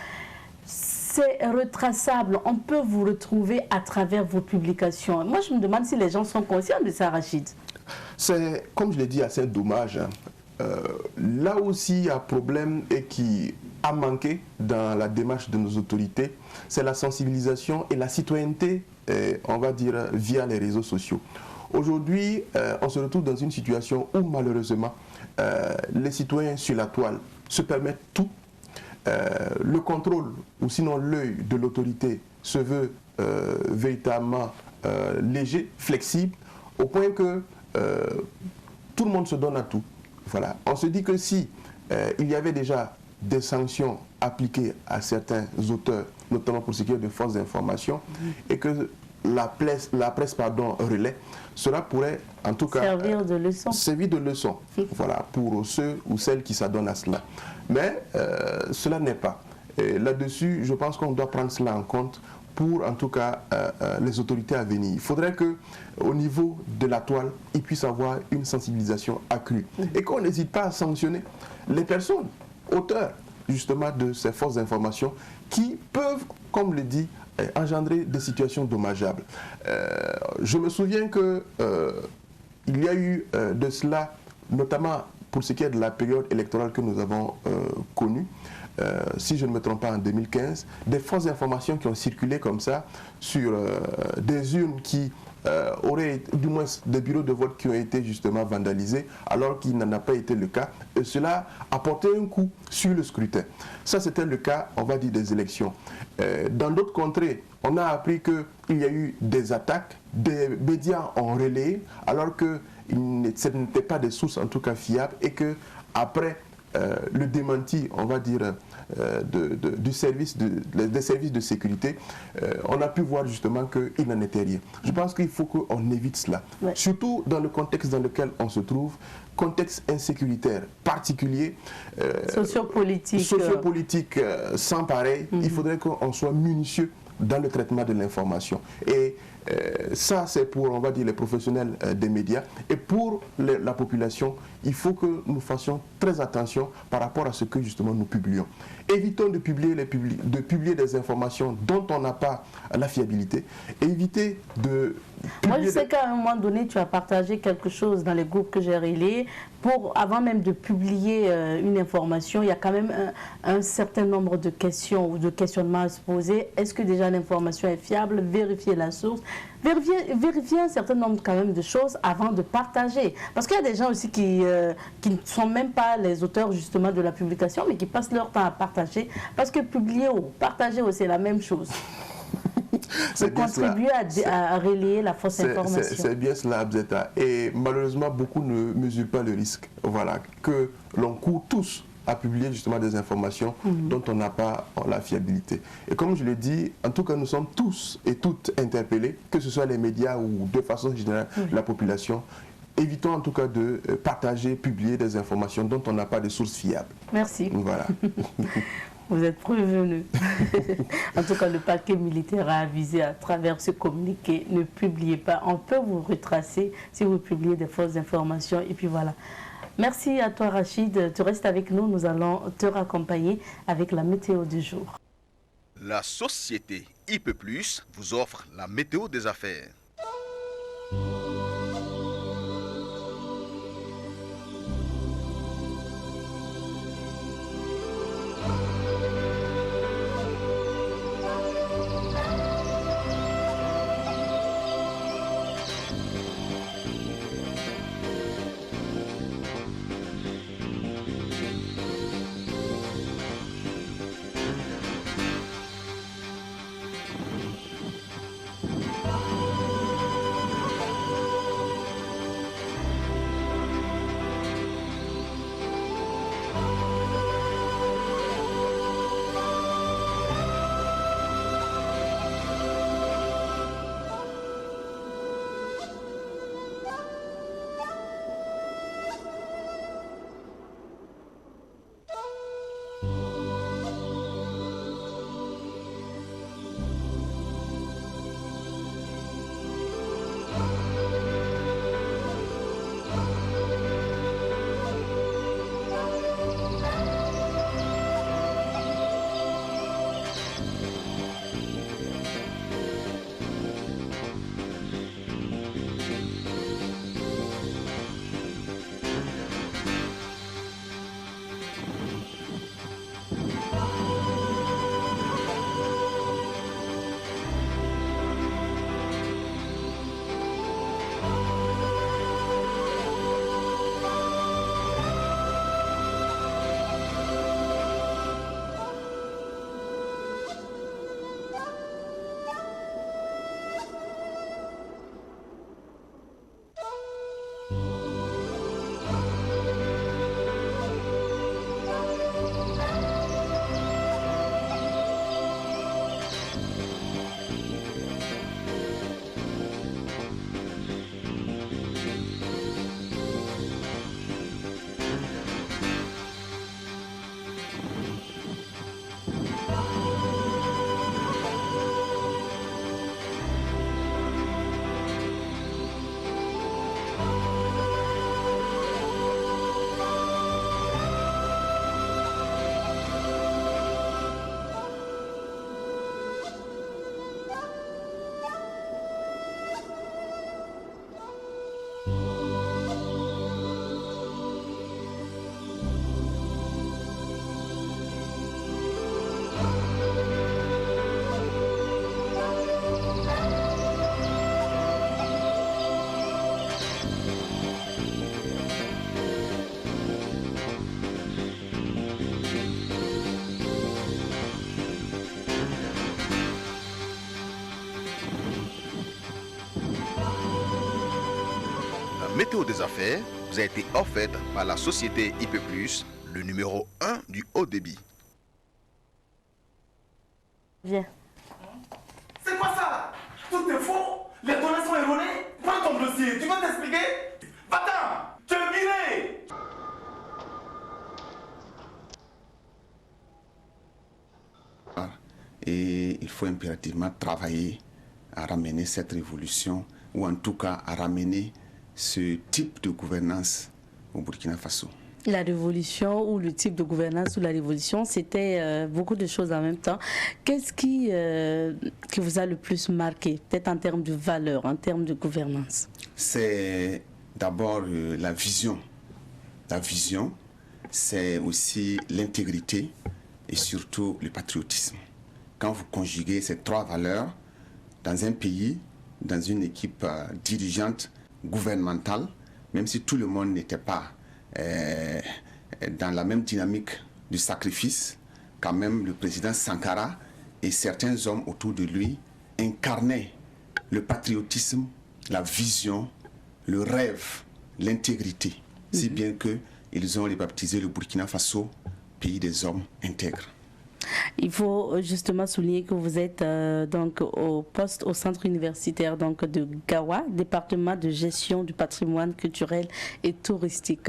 c'est retraçable. On peut vous retrouver à travers vos publications. Moi, je me demande si les gens sont conscients de ça, Rachid. C'est, comme je l'ai dit, assez dommage. Là aussi, il y a un problème et qui a manqué dans la démarche de nos autorités, c'est la sensibilisation et la citoyenneté, on va dire, via les réseaux sociaux. Aujourd'hui, on se retrouve dans une situation où malheureusement, les citoyens sur la toile se permettent tout. Le contrôle, ou sinon l'œil de l'autorité, se veut véritablement léger, flexible, au point que tout le monde se donne à tout. Voilà. On se dit que si il y avait déjà des sanctions appliquées à certains auteurs, notamment pour ce qui est de fausses informations, et que la presse relaie, cela pourrait en tout cas servir de leçon. Servir de leçon, voilà, pour ceux ou celles qui s'adonnent à cela. Mais cela n'est pas. Là-dessus, je pense qu'on doit prendre cela en compte pour en tout cas les autorités à venir. Il faudrait qu'au niveau de la toile, il puisse avoir une sensibilisation accrue. Et qu'on n'hésite pas à sanctionner les personnes, auteurs justement de ces fausses informations qui peuvent, comme le dit, engendrer des situations dommageables. Je me souviens que il y a eu de cela, notamment pour ce qui est de la période électorale que nous avons connue, si je ne me trompe pas en 2015, des fausses informations qui ont circulé comme ça sur des urnes qui auraient, du moins des bureaux de vote qui ont été justement vandalisés, alors qu'il n'en a pas été le cas. Et cela a porté un coup sur le scrutin. Ça, c'était le cas, on va dire, des élections. Dans d'autres contrées, on a appris qu'il y a eu des attaques, des médias ont relayé, alors que ce n'étaient pas des sources en tout cas fiables, et que après le démenti, on va dire, des services de sécurité, on a pu voir justement qu'il n'en était rien. Je pense qu'il faut qu'on évite cela. Ouais. Surtout dans le contexte dans lequel on se trouve, contexte insécuritaire particulier, sociopolitique sans pareil, il faudrait qu'on soit minutieux dans le traitement de l'information. Et ça, c'est pour, on va dire, les professionnels des médias. Et pour la population, il faut que nous fassions très attention par rapport à ce que justement nous publions. Évitons de publier des informations dont on n'a pas la fiabilité. Et éviter de... Moi, je sais qu'à un moment donné, tu as partagé quelque chose dans les groupes que j'ai relayés. Avant même de publier une information, il y a quand même un certain nombre de questions ou de questionnements à se poser. Est-ce que déjà l'information est fiable? Vérifier la source. Vérifier un certain nombre quand même de choses avant de partager. Parce qu'il y a des gens aussi qui ne sont même pas les auteurs justement de la publication, mais qui passent leur temps à partager. Parce que publier ou partager, c'est la même chose. C'est contribuer à relayer la fausse information. C'est bien cela, Abzeta. Et malheureusement, beaucoup ne mesurent pas le risque. Voilà, que l'on court tous à publier justement des informations dont on n'a pas la fiabilité. Et comme je l'ai dit, en tout cas, nous sommes tous et toutes interpellés, que ce soit les médias ou de façon générale la population. Évitons en tout cas de partager, publier des informations dont on n'a pas de sources fiables. Merci. Voilà. Vous êtes prévenus. En tout cas, le parquet militaire a avisé à travers ce communiqué, ne publiez pas. On peut vous retracer si vous publiez des fausses informations. Et puis voilà. Merci à toi Rachid, tu restes avec nous, nous allons te raccompagner avec la météo du jour. La société IP+ vous offre la météo des affaires. Météo des affaires vous a été offerte par la société IP+, le numéro 1 du haut débit. Viens. C'est quoi ça? Tout est faux? Les données sont erronées? Prends ton dossier, tu veux t'expliquer? Va-t'en! Tu es viré! Et il faut impérativement travailler à ramener cette révolution, ou en tout cas à ramener ce type de gouvernance au Burkina Faso. La révolution ou le type de gouvernance ou la révolution, c'était beaucoup de choses en même temps. Qu'est-ce qui vous a le plus marqué, peut-être en termes de valeur, en termes de gouvernance? C'est d'abord la vision. La vision, c'est aussi l'intégrité et surtout le patriotisme. Quand vous conjuguez ces trois valeurs dans un pays, dans une équipe dirigeante, gouvernementale, même si tout le monde n'était pas dans la même dynamique du sacrifice, quand même le président Sankara et certains hommes autour de lui incarnaient le patriotisme, la vision, le rêve, l'intégrité, si bien qu'ils ont rebaptisé le Burkina Faso pays des hommes intègres. Il faut justement souligner que vous êtes donc au poste au centre universitaire donc de Gawa, département de gestion du patrimoine culturel et touristique.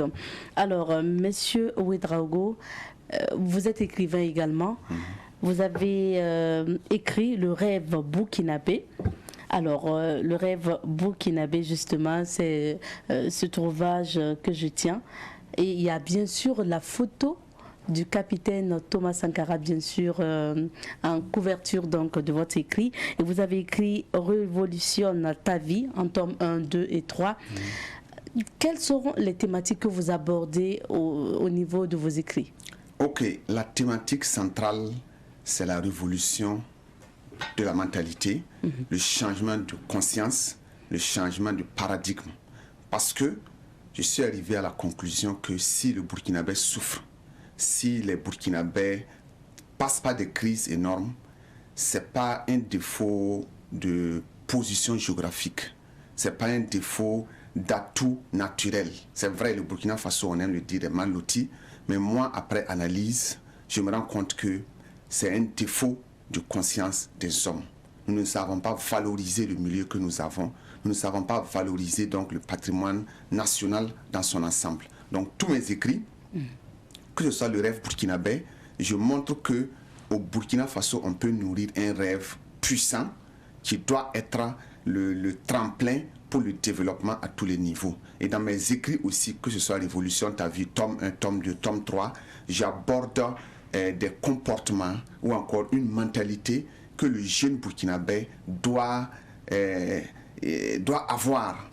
Alors, Monsieur Ouedraogo, vous êtes écrivain également. Vous avez écrit Le rêve burkinabé. Alors, le rêve burkinabé, justement, c'est ce trouvage que je tiens. Et il y a bien sûr la photo du capitaine Thomas Sankara, bien sûr, en couverture donc, de votre écrit. Et vous avez écrit « Révolutionne ta vie » en tome 1, 2 et 3. Quelles seront les thématiques que vous abordez au niveau de vos écrits? Ok, la thématique centrale, c'est la révolution de la mentalité, le changement de conscience, le changement de paradigme. Parce que je suis arrivé à la conclusion que si le Burkinabé souffre, si les Burkinabés passent par des crises énormes, ce n'est pas un défaut de position géographique, ce n'est pas un défaut d'atout naturel. C'est vrai, le Burkina Faso, on aime le dire, est mal loti, mais moi, après analyse, je me rends compte que c'est un défaut de conscience des hommes. Nous ne savons pas valoriser le milieu que nous avons, nous ne savons pas valoriser donc le patrimoine national dans son ensemble. Donc tous mes écrits, que ce soit le rêve burkinabé, je montre que au Burkina Faso, on peut nourrir un rêve puissant qui doit être le tremplin pour le développement à tous les niveaux. Et dans mes écrits aussi, que ce soit Révolution ta vie, tome 1, tome 2, tome 3, j'aborde des comportements ou encore une mentalité que le jeune burkinabé doit avoir.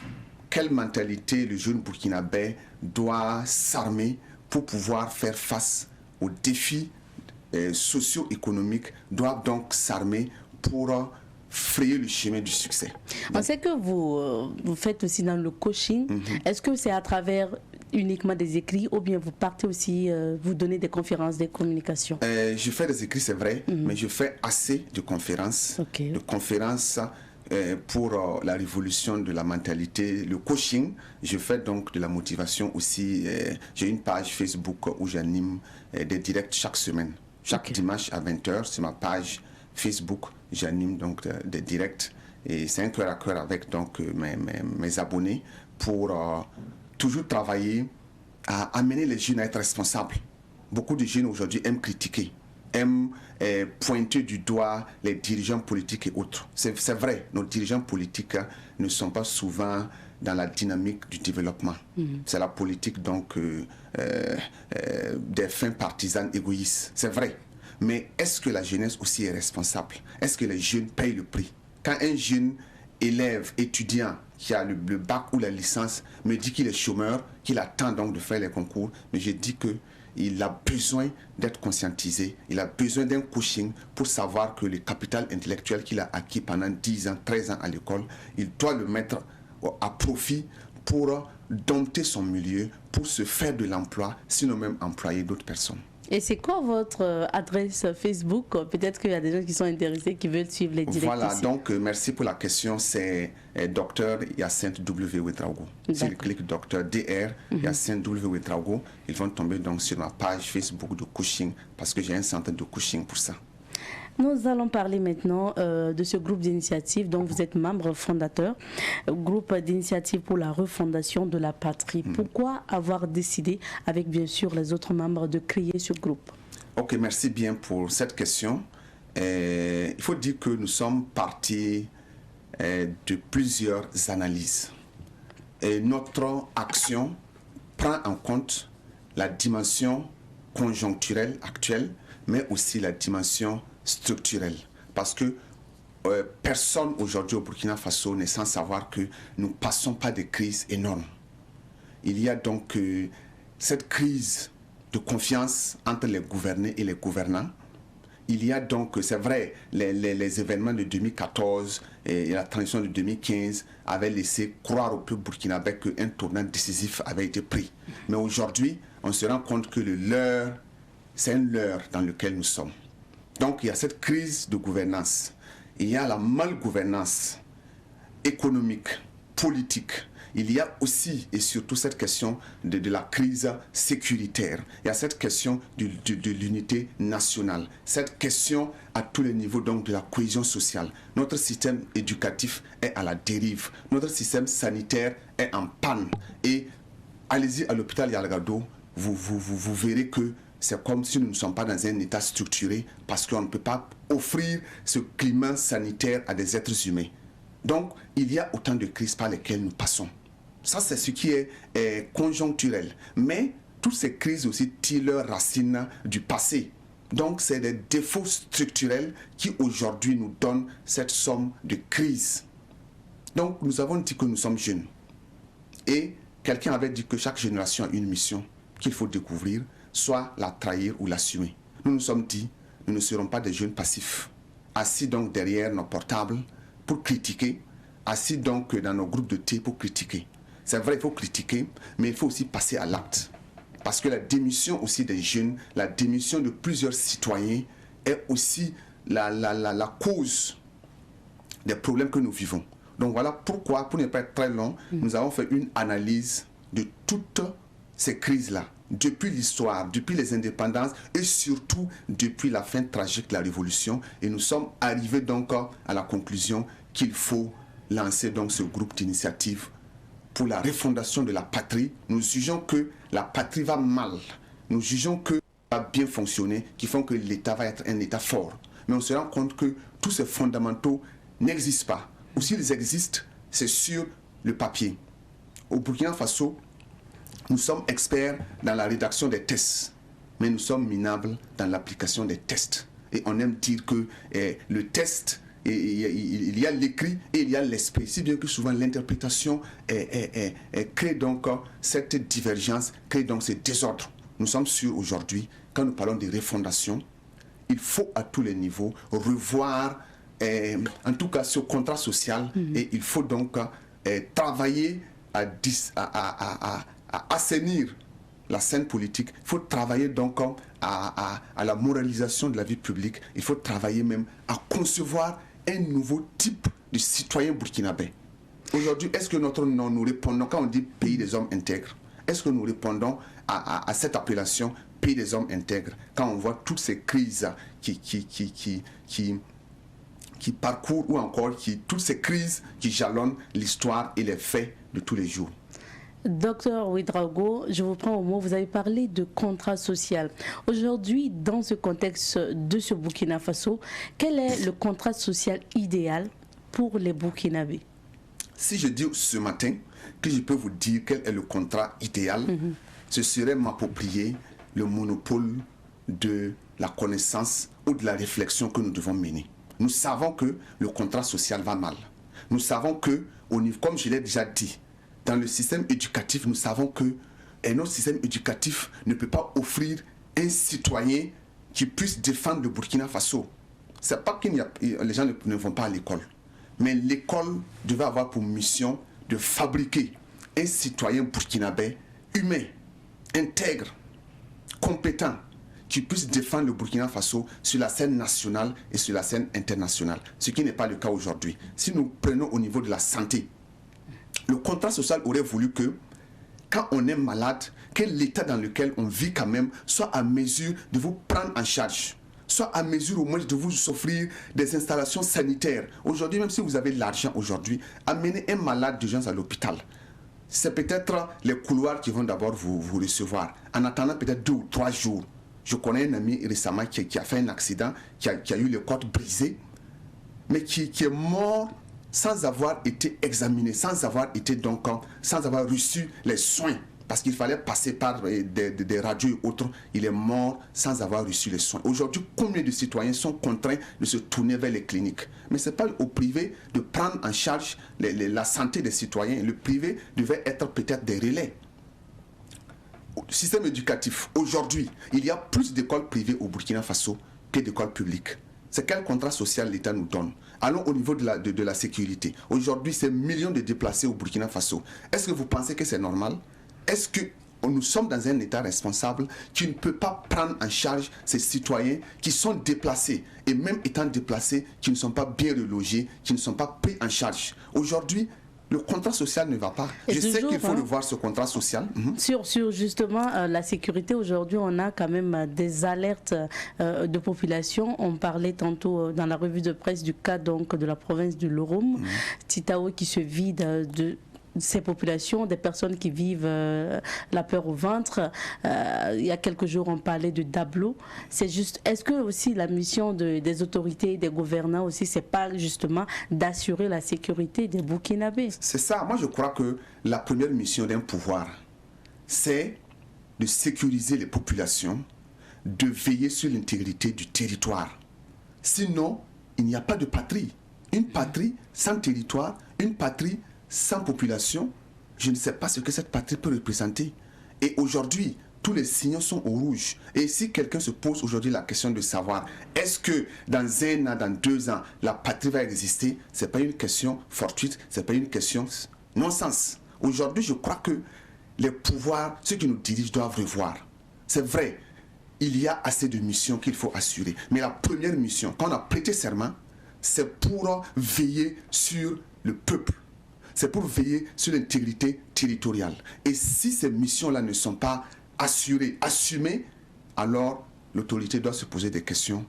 Quelle mentalité le jeune burkinabé doit s'armer pour pouvoir faire face aux défis socio-économiques, doit donc s'armer pour frayer le chemin du succès. On sait que vous faites aussi dans le coaching. Est-ce que c'est à travers uniquement des écrits ou bien vous partez aussi, vous donnez des conférences, des communications? Je fais des écrits, c'est vrai, mais je fais assez de conférences. Pour la révolution de la mentalité, le coaching. Je fais donc de la motivation aussi. J'ai une page Facebook où j'anime des directs chaque semaine. Chaque dimanche à 20h, c'est ma page Facebook. J'anime donc des directs et c'est un cœur à cœur avec donc mes abonnés pour toujours travailler à amener les jeunes à être responsables. Beaucoup de jeunes aujourd'hui aiment critiquer, aiment pointer du doigt les dirigeants politiques et autres. C'est vrai, nos dirigeants politiques ne sont pas souvent dans la dynamique du développement. C'est la politique donc des fins partisanes égoïstes. C'est vrai. Mais est-ce que la jeunesse aussi est responsable? Est-ce que les jeunes payent le prix? Quand un jeune élève, étudiant, qui a le bac ou la licence, me dit qu'il est chômeur, qu'il attend donc de faire les concours, mais je dis qu'il a besoin d'être conscientisé, il a besoin d'un coaching pour savoir que le capital intellectuel qu'il a acquis pendant 10 ans, 13 ans à l'école, il doit le mettre à profit pour dompter son milieu, pour se faire de l'emploi, sinon même employer d'autres personnes. Et c'est quoi votre adresse Facebook? Peut-être qu'il y a des gens qui sont intéressés, qui veulent suivre les directs. Voilà, ici. donc merci pour la question. C'est Dr Hyacinthe W. Ouedraogo. S'ils cliquent Dr Dr Hyacinthe W. Ouedraogo, ils vont tomber donc sur ma page Facebook de coaching parce que j'ai un centre de coaching pour ça. Nous allons parler maintenant de ce groupe d'initiative dont vous êtes membre fondateur, groupe d'initiative pour la refondation de la patrie. Pourquoi avoir décidé, avec bien sûr les autres membres, de créer ce groupe? Ok, merci bien pour cette question. Il faut dire que nous sommes partis de plusieurs analyses. Et notre action prend en compte la dimension conjoncturelle actuelle, mais aussi la dimension structurelle. Parce que personne aujourd'hui au Burkina Faso n'est sans savoir que nous ne passons pas de crises énormes. Il y a donc cette crise de confiance entre les gouvernés et les gouvernants. Il y a donc, c'est vrai, les événements de 2014 et la transition de 2015 avaient laissé croire au peuple burkinabé qu'un tournant décisif avait été pris. Mais aujourd'hui, on se rend compte que le leurre, c'est un leurre dans lequel nous sommes. Donc il y a cette crise de gouvernance, il y a la malgouvernance économique, politique, il y a aussi et surtout cette question de la crise sécuritaire, il y a cette question de l'unité nationale, cette question à tous les niveaux donc de la cohésion sociale. Notre système éducatif est à la dérive, notre système sanitaire est en panne et allez-y à l'hôpital Yalgado, vous verrez que c'est comme si nous ne sommes pas dans un état structuré parce qu'on ne peut pas offrir ce climat sanitaire à des êtres humains. Donc, il y a autant de crises par lesquelles nous passons. Ça, c'est ce qui est conjoncturel. Mais toutes ces crises aussi tirent leurs racines du passé. Donc c'est des défauts structurels qui aujourd'hui nous donnent cette somme de crises. Donc nous avons dit que nous sommes jeunes. Et quelqu'un avait dit que chaque génération a une mission qu'il faut découvrir, soit la trahir ou l'assumer. Nous nous sommes dit, nous ne serons pas des jeunes passifs, assis donc derrière nos portables pour critiquer, assis donc dans nos groupes de thé pour critiquer. C'est vrai, il faut critiquer, mais il faut aussi passer à l'acte. Parce que la démission aussi des jeunes, la démission de plusieurs citoyens est aussi la cause des problèmes que nous vivons. Donc voilà pourquoi, pour ne pas être très long, nous avons fait une analyse de toutes ces crises-là, depuis l'histoire, depuis les indépendances et surtout depuis la fin tragique de la Révolution. Et nous sommes arrivés donc à la conclusion qu'il faut lancer donc ce groupe d'initiative pour la refondation de la patrie. Nous jugeons que la patrie va mal. Nous jugeons que ça va bien fonctionner, qui font que l'État va être un État fort. Mais on se rend compte que tous ces fondamentaux n'existent pas. Ou s'ils existent, c'est sur le papier. Au Burkina Faso, nous sommes experts dans la rédaction des tests, mais nous sommes minables dans l'application des tests. Et on aime dire que le test, il y a l'écrit et il y a l'esprit, si bien que souvent l'interprétation crée donc cette divergence, crée donc ces désordres. Nous sommes sûrs aujourd'hui, quand nous parlons de refondation, il faut à tous les niveaux revoir en tout cas ce contrat social et il faut donc travailler à assainir la scène politique. Il faut travailler donc à la moralisation de la vie publique. Il faut travailler même à concevoir un nouveau type de citoyen burkinabé. Aujourd'hui, est-ce que notre nom, nous répondons, quand on dit pays des hommes intègres, est-ce que nous répondons à cette appellation pays des hommes intègres quand on voit toutes ces crises qui parcourent ou encore toutes ces crises qui jalonnent l'histoire et les faits de tous les jours? Docteur Ouédraogo, je vous prends au mot, vous avez parlé de contrat social. Aujourd'hui, dans ce contexte de ce Burkina Faso, quel est le contrat social idéal pour les Burkinabés? Si je dis ce matin que je peux vous dire quel est le contrat idéal, ce serait m'approprier le monopole de la connaissance ou de la réflexion que nous devons mener. Nous savons que le contrat social va mal. Nous savons que, comme je l'ai déjà dit, dans le système éducatif, nous savons que notre système éducatif ne peut pas offrir un citoyen qui puisse défendre le Burkina Faso. Ce n'est pas que les gens ne vont pas à l'école, mais l'école devait avoir pour mission de fabriquer un citoyen burkinabé humain, intègre, compétent, qui puisse défendre le Burkina Faso sur la scène nationale et sur la scène internationale, ce qui n'est pas le cas aujourd'hui. Si nous prenons au niveau de la santé, le contrat social aurait voulu que, quand on est malade, que l'état dans lequel on vit quand même soit à mesure de vous prendre en charge, soit à mesure au moins de vous offrir des installations sanitaires. Aujourd'hui, même si vous avez l'argent aujourd'hui, amener un malade d'urgence à l'hôpital, c'est peut-être les couloirs qui vont d'abord vous recevoir, en attendant peut-être 2 ou 3 jours. Je connais un ami récemment qui a fait un accident, qui a eu les côtes brisées, mais qui est mort sans avoir été examiné, sans avoir reçu les soins, parce qu'il fallait passer par des radios et autres. Il est mort sans avoir reçu les soins. Aujourd'hui, combien de citoyens sont contraints de se tourner vers les cliniques? Mais ce n'est pas au privé de prendre en charge la santé des citoyens. Le privé devait être peut-être des relais. Système éducatif, aujourd'hui, il y a plus d'écoles privées au Burkina Faso que d'écoles publiques. C'est quel contrat social l'État nous donne? Allons au niveau de la sécurité. Aujourd'hui, c'est millions de déplacés au Burkina Faso. Est-ce que vous pensez que c'est normal? Est-ce que nous sommes dans un État responsable qui ne peut pas prendre en charge ces citoyens qui sont déplacés, et même étant déplacés, qui ne sont pas bien relogés, qui ne sont pas pris en charge? Aujourd'hui, le contrat social ne va pas. Je sais qu'il faut revoir ce contrat social. Sur justement la sécurité, aujourd'hui, on a quand même des alertes de population. On parlait tantôt dans la revue de presse du cas donc, de la province du Loroum, Titao qui se vide de ces populations, des personnes qui vivent la peur au ventre. Il y a quelques jours, on parlait de Dablo. C'est juste, est-ce que aussi la mission des autorités, des gouvernants aussi, c'est pas justement d'assurer la sécurité des Burkinabés? C'est ça. Moi, je crois que la première mission d'un pouvoir, c'est de sécuriser les populations, de veiller sur l'intégrité du territoire. Sinon, il n'y a pas de patrie. Une patrie sans territoire, une patrie sans population, je ne sais pas ce que cette patrie peut représenter. Et aujourd'hui, tous les signaux sont au rouge. Et si quelqu'un se pose aujourd'hui la question de savoir est-ce que dans 1 an, dans 2 ans, la patrie va exister, ce n'est pas une question fortuite, ce n'est pas une question non-sens. Aujourd'hui, je crois que les pouvoirs, ceux qui nous dirigent, doivent revoir. C'est vrai, il y a assez de missions qu'il faut assurer. Mais la première mission, quand on a prêté serment, c'est pour veiller sur le peuple. C'est pour veiller sur l'intégrité territoriale. Et si ces missions-là ne sont pas assurées, assumées, alors l'autorité doit se poser des questions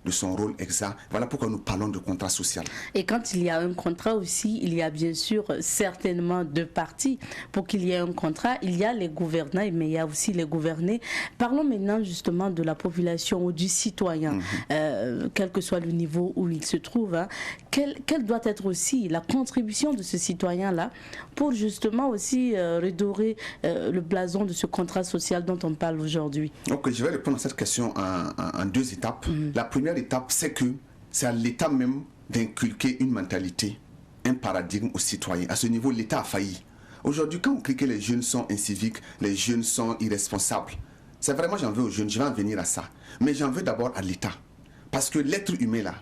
de son rôle exact. Voilà pourquoi nous parlons de contrat social. Et quand il y a un contrat aussi, il y a bien sûr certainement 2 parties. Pour qu'il y ait un contrat, il y a les gouvernants, mais il y a aussi les gouvernés. Parlons maintenant justement de la population ou du citoyen, quel que soit le niveau où il se trouve. Hein. Quelle doit être aussi la contribution de ce citoyen-là pour justement aussi redorer le blason de ce contrat social dont on parle aujourd'hui? Donc je vais répondre à cette question en 2 étapes. La première étape, c'est que c'est à l'État même d'inculquer une mentalité, un paradigme aux citoyens. À ce niveau, l'État a failli. Aujourd'hui, quand on crie que les jeunes sont inciviques, les jeunes sont irresponsables, c'est vraiment, j'en veux aux jeunes, je vais en venir à ça. Mais j'en veux d'abord à l'État. Parce que l'être humain, là,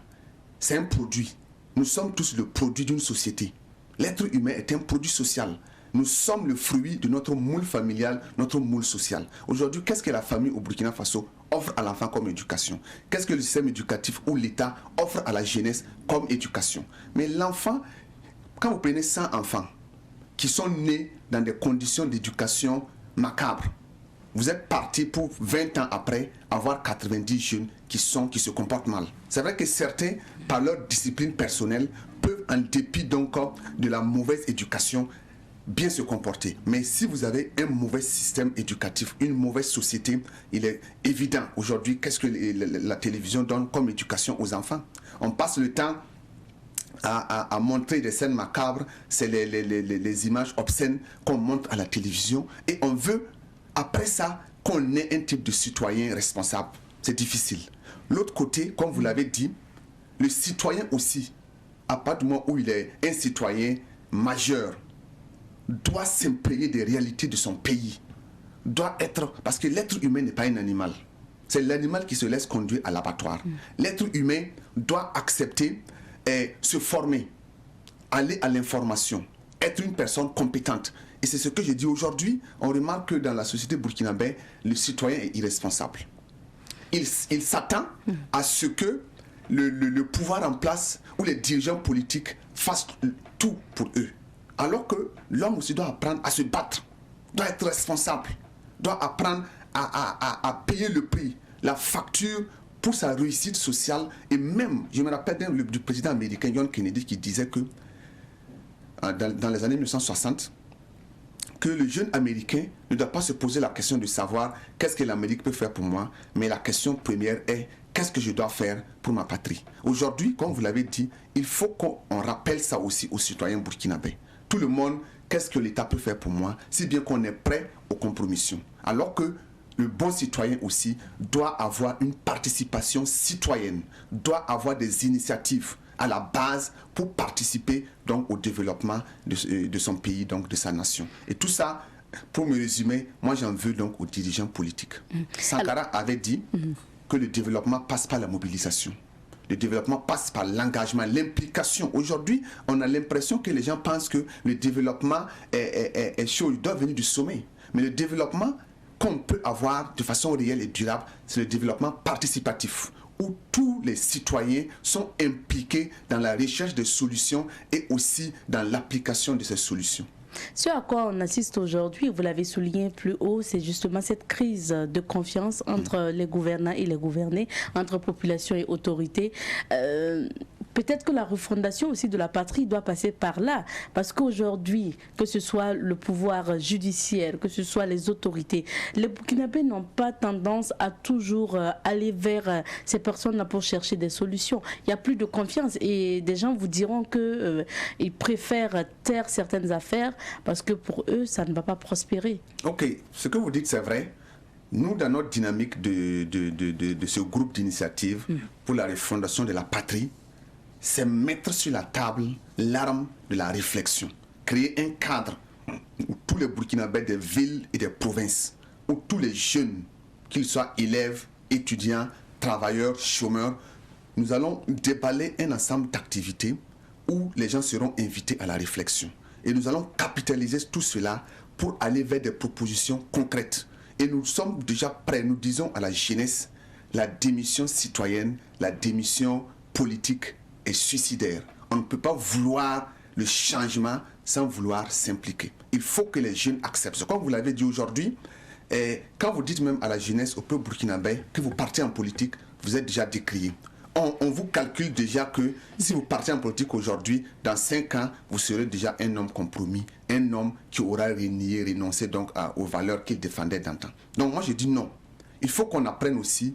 c'est un produit. Nous sommes tous le produit d'une société. L'être humain est un produit social. Nous sommes le fruit de notre moule familial, notre moule social. Aujourd'hui, qu'est-ce que la famille au Burkina Faso offre à l'enfant comme éducation? Qu'est-ce que le système éducatif ou l'État offre à la jeunesse comme éducation? Mais l'enfant, quand vous prenez 100 enfants qui sont nés dans des conditions d'éducation macabres, vous êtes parti pour 20 ans après avoir 90 jeunes qui se comportent mal. C'est vrai que certains, par leur discipline personnelle, peuvent, en dépit donc de la mauvaise éducation, bien se comporter. Mais si vous avez un mauvais système éducatif, une mauvaise société, il est évident aujourd'hui qu'est-ce que la télévision donne comme éducation aux enfants. On passe le temps à montrer des scènes macabres, c'est les images obscènes qu'on montre à la télévision et on veut après ça qu'on ait un type de citoyen responsable. C'est difficile. L'autre côté, comme vous l'avez dit, le citoyen aussi, à partir du moment où il est un citoyen majeur, doit s'imprégner des réalités de son pays. Doit être, parce que l'être humain n'est pas un animal. C'est l'animal qui se laisse conduire à l'abattoir. L'être humain doit accepter et se former, aller à l'information, être une personne compétente. Et c'est ce que je dis aujourd'hui. On remarque que dans la société burkinabé, le citoyen est irresponsable. Il s'attend à ce que le pouvoir en place ou les dirigeants politiques fassent tout pour eux. Alors que l'homme aussi doit apprendre à se battre, doit être responsable, doit apprendre à payer le prix, la facture pour sa réussite sociale. Et même, je me rappelle du président américain John Kennedy qui disait que dans les années 1960, que le jeune américain ne doit pas se poser la question de savoir qu'est-ce que l'Amérique peut faire pour moi, mais la question première est qu'est-ce que je dois faire pour ma patrie. Aujourd'hui, comme vous l'avez dit, il faut qu'on rappelle ça aussi aux citoyens burkinabés. Tout le monde, qu'est-ce que l'État peut faire pour moi, si bien qu'on est prêt aux compromissions. Alors que le bon citoyen aussi doit avoir une participation citoyenne, doit avoir des initiatives à la base pour participer donc au développement de son pays, donc de sa nation. Et tout ça, pour me résumer, moi j'en veux donc aux dirigeants politiques. Sankara avait dit que le développement passe par la mobilisation. Le développement passe par l'engagement, l'implication. Aujourd'hui, on a l'impression que les gens pensent que le développement est chaud, il doit venir du sommet. Mais le développement qu'on peut avoir de façon réelle et durable, c'est le développement participatif, où tous les citoyens sont impliqués dans la recherche de solutions et aussi dans l'application de ces solutions. Ce à quoi on assiste aujourd'hui, vous l'avez souligné plus haut, c'est justement cette crise de confiance entre les gouvernants et les gouvernés, entre population et autorité. peut-être que la refondation aussi de la patrie doit passer par là. Parce qu'aujourd'hui, que ce soit le pouvoir judiciaire, que ce soit les autorités, les Burkinabés n'ont pas tendance à toujours aller vers ces personnes-là pour chercher des solutions. Il n'y a plus de confiance et des gens vous diront qu'ils préfèrent taire certaines affaires parce que pour eux, ça ne va pas prospérer. Ok, ce que vous dites, c'est vrai. Nous, dans notre dynamique de ce groupe d'initiative pour la refondation de la patrie, c'est mettre sur la table l'arme de la réflexion. Créer un cadre où tous les Burkinabés des villes et des provinces, où tous les jeunes, qu'ils soient élèves, étudiants, travailleurs, chômeurs, nous allons déballer un ensemble d'activités où les gens seront invités à la réflexion. Et nous allons capitaliser tout cela pour aller vers des propositions concrètes. Et nous sommes déjà prêts, nous disons à la jeunesse, la démission citoyenne, la démission politique est suicidaire. On ne peut pas vouloir le changement sans vouloir s'impliquer. Il faut que les jeunes acceptent. Comme vous l'avez dit aujourd'hui, quand vous dites même à la jeunesse, au peuple burkinabé, que vous partez en politique, vous êtes déjà décrié. On vous calcule déjà que si vous partez en politique aujourd'hui, dans 5 ans, vous serez déjà un homme compromis, un homme qui aura renoncé donc aux valeurs qu'il défendait d'antan. Donc moi je dis non. Il faut qu'on apprenne aussi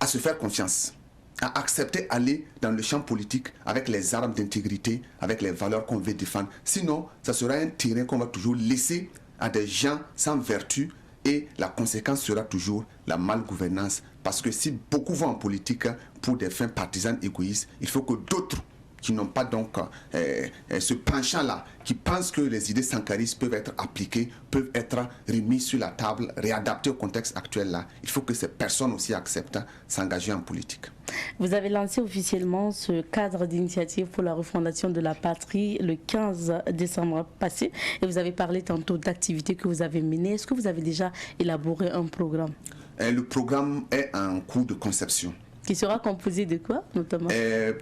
à se faire confiance, à accepter d'aller dans le champ politique avec les armes d'intégrité, avec les valeurs qu'on veut défendre. Sinon, ça sera un terrain qu'on va toujours laisser à des gens sans vertu et la conséquence sera toujours la malgouvernance. Parce que si beaucoup vont en politique pour des fins partisanes égoïstes, il faut que d'autres qui n'ont pas donc ce penchant-là, qui pensent que les idées sankaristes peuvent être appliquées, peuvent être remises sur la table, réadaptées au contexte actuel-là. Il faut que ces personnes aussi acceptent s'engager en politique. Vous avez lancé officiellement ce cadre d'initiative pour la refondation de la patrie le 15 décembre passé et vous avez parlé tantôt d'activités que vous avez menées. Est-ce que vous avez déjà élaboré un programme? Le programme est en cours de conception. Qui sera composé de quoi, notamment?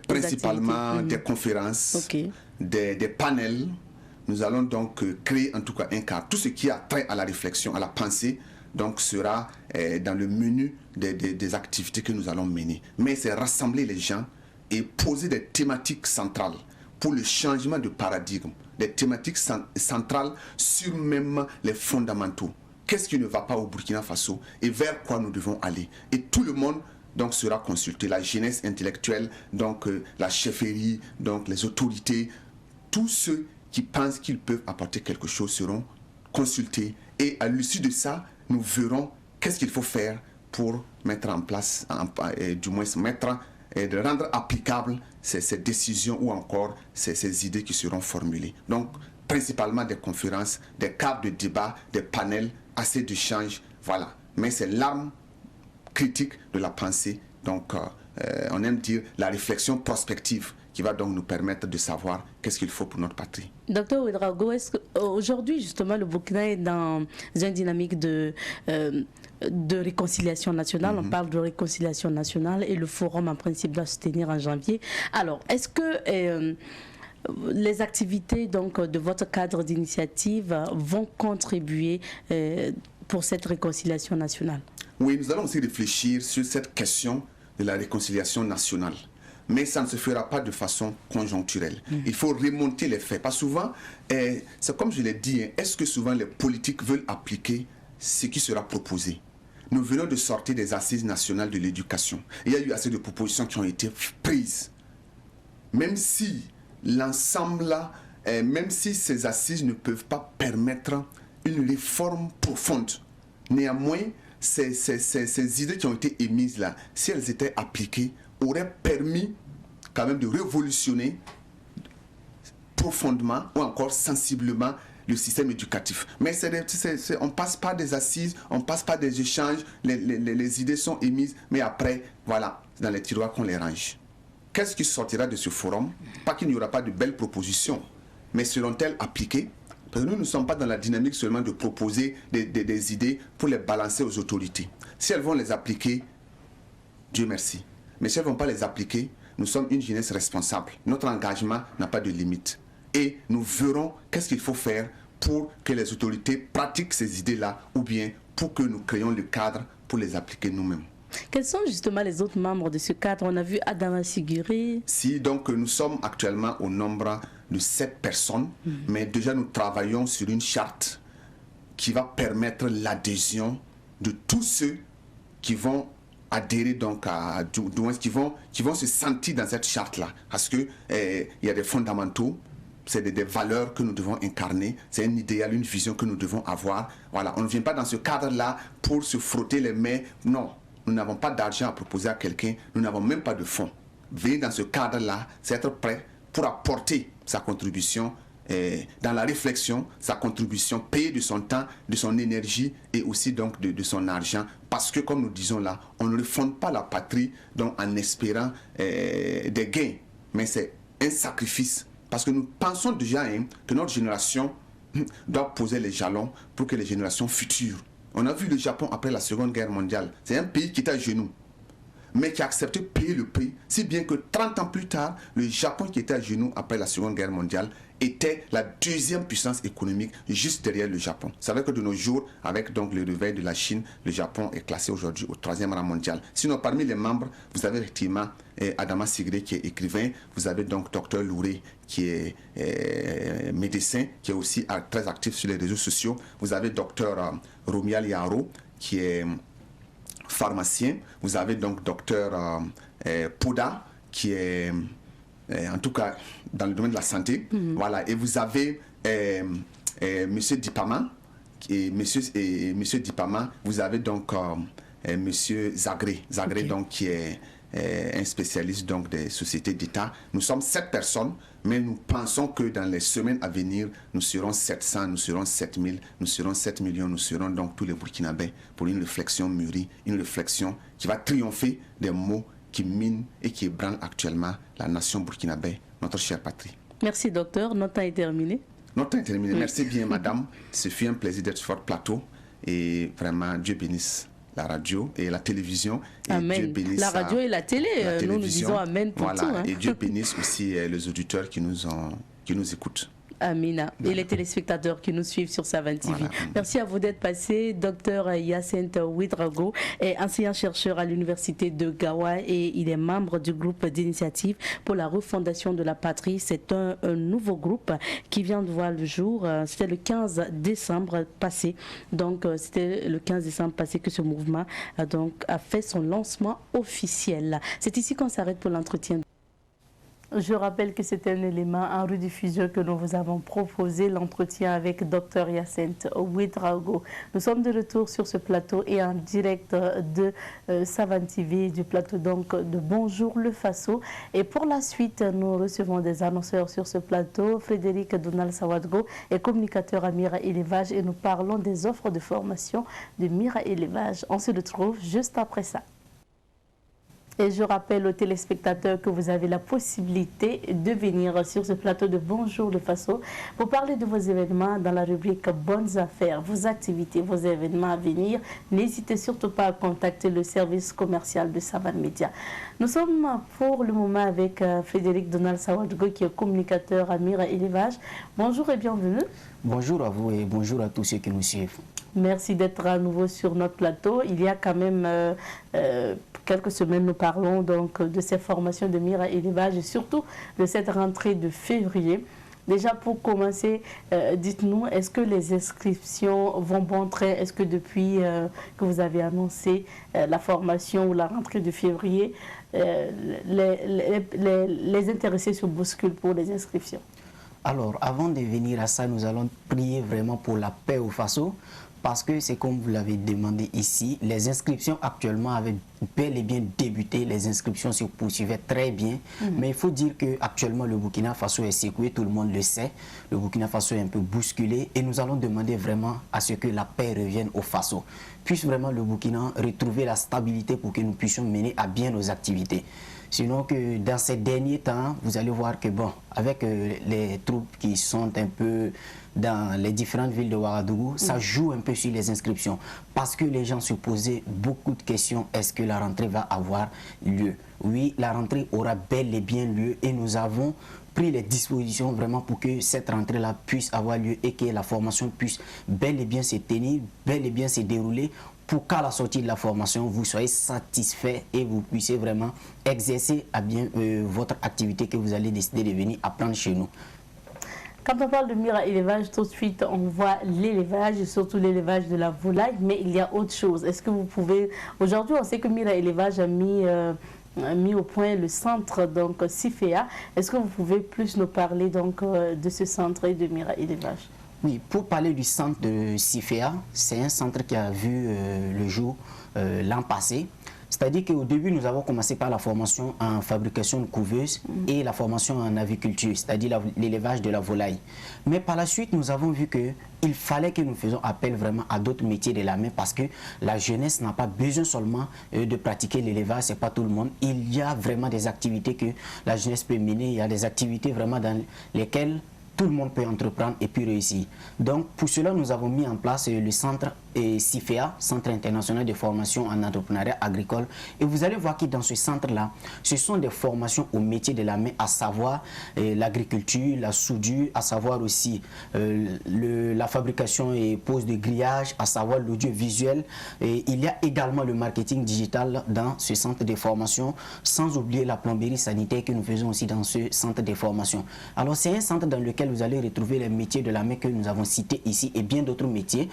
Principalement des conférences, des panels. Nous allons donc créer en tout cas un cadre. Tout ce qui a trait à la réflexion, à la pensée, donc sera dans le menu des activités que nous allons mener. Mais c'est rassembler les gens et poser des thématiques centrales pour le changement de paradigme. Des thématiques centrales sur même les fondamentaux. Qu'est-ce qui ne va pas au Burkina Faso et vers quoi nous devons aller? Et tout le monde donc sera consulté, la jeunesse intellectuelle, donc la chefferie, donc les autorités, tous ceux qui pensent qu'ils peuvent apporter quelque chose seront consultés. Et à l'issue de ça, nous verrons qu'est-ce qu'il faut faire pour mettre en place, du moins mettre et de rendre applicables ces décisions ou encore ces idées qui seront formulées. Donc, principalement des conférences, des cadres de débat, des panels, assez d'échanges, voilà. Mais c'est l'arme critique de la pensée, donc on aime dire la réflexion prospective qui va donc nous permettre de savoir qu'est-ce qu'il faut pour notre patrie. Docteur Ouedraogo, est-ce qu'aujourd'hui justement le Burkina est dans une dynamique de réconciliation nationale, on parle de réconciliation nationale et le forum en principe doit se tenir en janvier. Alors, est-ce que les activités donc, de votre cadre d'initiative vont contribuer pour cette réconciliation nationale? Oui, nous allons aussi réfléchir sur cette question de la réconciliation nationale. Mais ça ne se fera pas de façon conjoncturelle. Il faut remonter les faits. Pas souvent, c'est comme je l'ai dit, est-ce que souvent les politiques veulent appliquer ce qui sera proposé? Nous venons de sortir des assises nationales de l'éducation. Il y a eu assez de propositions qui ont été prises. Même si l'ensemble, même si ces assises ne peuvent pas permettre une réforme profonde, néanmoins, ces idées qui ont été émises là, si elles étaient appliquées, auraient permis quand même de révolutionner profondément ou encore sensiblement le système éducatif. Mais on passe par des assises, on passe par des échanges, les idées sont émises, mais après, voilà, c'est dans les tiroirs qu'on les range. Qu'est-ce qui sortira de ce forum? Pas qu'il n'y aura pas de belles propositions, mais seront-elles appliquées? Parce que nous ne sommes pas dans la dynamique seulement de proposer des idées pour les balancer aux autorités. Si elles vont les appliquer, Dieu merci. Mais si elles ne vont pas les appliquer, nous sommes une jeunesse responsable. Notre engagement n'a pas de limite. Et nous verrons qu'est-ce qu'il faut faire pour que les autorités pratiquent ces idées-là ou bien pour que nous créions le cadre pour les appliquer nous-mêmes. Quels sont justement les autres membres de ce cadre? On a vu Adama Siguri. Si, donc nous sommes actuellement au nombre de 7 personnes, mais déjà nous travaillons sur une charte qui va permettre l'adhésion de tous ceux qui vont adhérer donc à, qui vont se sentir dans cette charte-là. Parce que il y a des fondamentaux, c'est des valeurs que nous devons incarner, c'est un idéal, une vision que nous devons avoir. Voilà, on ne vient pas dans ce cadre-là pour se frotter les mains. Non, nous n'avons pas d'argent à proposer à quelqu'un, nous n'avons même pas de fonds. Venir dans ce cadre-là, c'est être prêt pour apporter sa contribution dans la réflexion, sa contribution, payer de son temps, de son énergie et aussi donc de son argent. Parce que comme nous disons là, on ne fonde pas la patrie donc, en espérant des gains, mais c'est un sacrifice. Parce que nous pensons déjà que notre génération doit poser les jalons pour que les générations futures. On a vu le Japon après la Seconde Guerre mondiale. C'est un pays qui est à genoux, mais qui a accepté de payer le prix. Si bien que 30 ans plus tard, le Japon qui était à genoux après la Seconde Guerre mondiale était la deuxième puissance économique juste derrière le Japon. C'est vrai que de nos jours, avec donc le réveil de la Chine, le Japon est classé aujourd'hui au 3e rang mondial. Sinon, parmi les membres, vous avez effectivement Adama Sigri qui est écrivain, vous avez donc Dr Louré qui est médecin, qui est aussi très actif sur les réseaux sociaux. Vous avez Dr Romial Yaro qui est pharmacien. Vous avez donc Dr Pouda qui est en tout cas dans le domaine de la santé. Voilà. Et vous avez Monsieur Dipama et Monsieur Dipama, vous avez donc Monsieur Zagré, okay. Donc qui est un spécialiste donc des sociétés d'État. Nous sommes 7 personnes, mais nous pensons que dans les semaines à venir, nous serons 700, nous serons 7000, nous serons 7 millions, nous serons donc tous les Burkinabés pour une réflexion mûrie, une réflexion qui va triompher des mots qui minent et qui ébranlent actuellement la nation burkinabé, notre chère patrie. Merci docteur, notre temps est terminé. Notre temps est terminé, merci bien madame. Ce fut un plaisir d'être sur votre plateau et vraiment Dieu bénisse la radio et la télévision. Et amen. Dieu bénisse la radio et la télé, nous disons amen pour voilà, tout. Hein. Et Dieu bénisse aussi les auditeurs qui nous écoutent. Amina. Voilà. Et les téléspectateurs qui nous suivent sur Savan TV. Voilà. Merci à vous d'être passé. Dr Hyacinthe Ouedraogo est enseignant-chercheur à l'université de Gawa et il est membre du groupe d'initiative pour la refondation de la patrie. C'est un nouveau groupe qui vient de voir le jour. C'était le 15 décembre passé. Donc, c'était le 15 décembre passé que ce mouvement a fait son lancement officiel. C'est ici qu'on s'arrête pour l'entretien. Je rappelle que c'est un élément en rediffusion que nous vous avons proposé, l'entretien avec Dr Hyacinthe Ouedraogo. Nous sommes de retour sur ce plateau et en direct de Savan TV, du plateau donc de Bonjour le Faso. Et pour la suite, nous recevons des annonceurs sur ce plateau. Frédéric Donald Sawadgo est communicateur à Mira Élevage et nous parlons des offres de formation de Mira Élevage. On se retrouve juste après ça. Et je rappelle aux téléspectateurs que vous avez la possibilité de venir sur ce plateau de Bonjour le Faso pour parler de vos événements dans la rubrique Bonnes Affaires, vos activités, vos événements à venir. N'hésitez surtout pas à contacter le service commercial de Savan Média. Nous sommes pour le moment avec Frédéric Donald Sawadgo qui est communicateur à Mira Élevage. Bonjour et bienvenue. Bonjour à vous et bonjour à tous ceux qui nous suivent. Merci d'être à nouveau sur notre plateau. Il y a quand même quelques semaines, nous parlons donc de ces formations de Mira Élevage et surtout de cette rentrée de février. Déjà pour commencer, dites-nous, est-ce que les inscriptions vont bon train? Est-ce que depuis que vous avez annoncé la formation ou la rentrée de février, les intéressés se bousculent pour les inscriptions? Alors, avant de venir à ça, nous allons prier vraiment pour la paix au Faso. Parce que c'est comme vous l'avez demandé ici, les inscriptions actuellement avaient bel et bien débuté, les inscriptions se poursuivaient très bien. Mais il faut dire qu'actuellement le Burkina Faso est secoué, tout le monde le sait. Le Burkina Faso est un peu bousculé et nous allons demander vraiment à ce que la paix revienne au Faso. Puisse vraiment le Burkina retrouver la stabilité pour que nous puissions mener à bien nos activités. Sinon que dans ces derniers temps, vous allez voir que bon, avec les troupes qui sont un peu dans les différentes villes de Ouagadougou, ça joue un peu sur les inscriptions. Parce que les gens se posaient beaucoup de questions, est-ce que la rentrée va avoir lieu? Oui, la rentrée aura bel et bien lieu et nous avons pris les dispositions vraiment pour que cette rentrée-là puisse avoir lieu et que la formation puisse bel et bien se tenir, bel et bien se dérouler, pour qu'à la sortie de la formation, vous soyez satisfait et vous puissiez vraiment exercer à bien votre activité que vous allez décider de venir apprendre chez nous. Quand on parle de Mira élevage, tout de suite on voit l'élevage et surtout l'élevage de la volaille, mais il y a autre chose. Est-ce que vous pouvez... Aujourd'hui, on sait que Mira élevage a mis au point le centre donc CIFEA. Est-ce que vous pouvez plus nous parler donc de ce centre et de Mira élevage? Oui, pour parler du centre de CIFEA, c'est un centre qui a vu le jour l'an passé. C'est-à-dire qu'au début, nous avons commencé par la formation en fabrication de couveuses et la formation en aviculture, c'est-à-dire l'élevage de la volaille. Mais par la suite, nous avons vu qu'il fallait que nous faisions appel vraiment à d'autres métiers de la main parce que la jeunesse n'a pas besoin seulement de pratiquer l'élevage, c'est pas tout le monde. Il y a vraiment des activités que la jeunesse peut mener, il y a des activités vraiment dans lesquelles tout le monde peut entreprendre et puis réussir. Donc pour cela, nous avons mis en place le centre CIFEA, Centre international de formation en entrepreneuriat agricole. Et vous allez voir que dans ce centre-là, ce sont des formations au métier de la main, à savoir l'agriculture, la soudure, à savoir aussi la fabrication et pose de grillage, à savoir l'audiovisuel. Et il y a également le marketing digital dans ce centre de formation, sans oublier la plomberie sanitaire que nous faisons aussi dans ce centre de formation. Alors c'est un centre dans lequel vous allez retrouver les métiers de la main que nous avons cités ici et bien d'autres métiers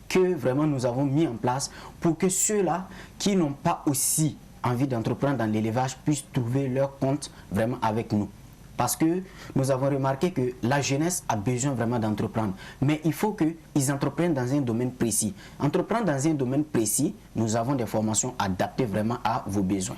que vraiment nous avons mis en place pour que ceux-là qui n'ont pas aussi envie d'entreprendre dans l'élevage puissent trouver leur compte vraiment avec nous. Parce que nous avons remarqué que la jeunesse a besoin vraiment d'entreprendre. Mais il faut qu'ils entreprennent dans un domaine précis. Entreprendre dans un domaine précis, nous avons des formations adaptées vraiment à vos besoins.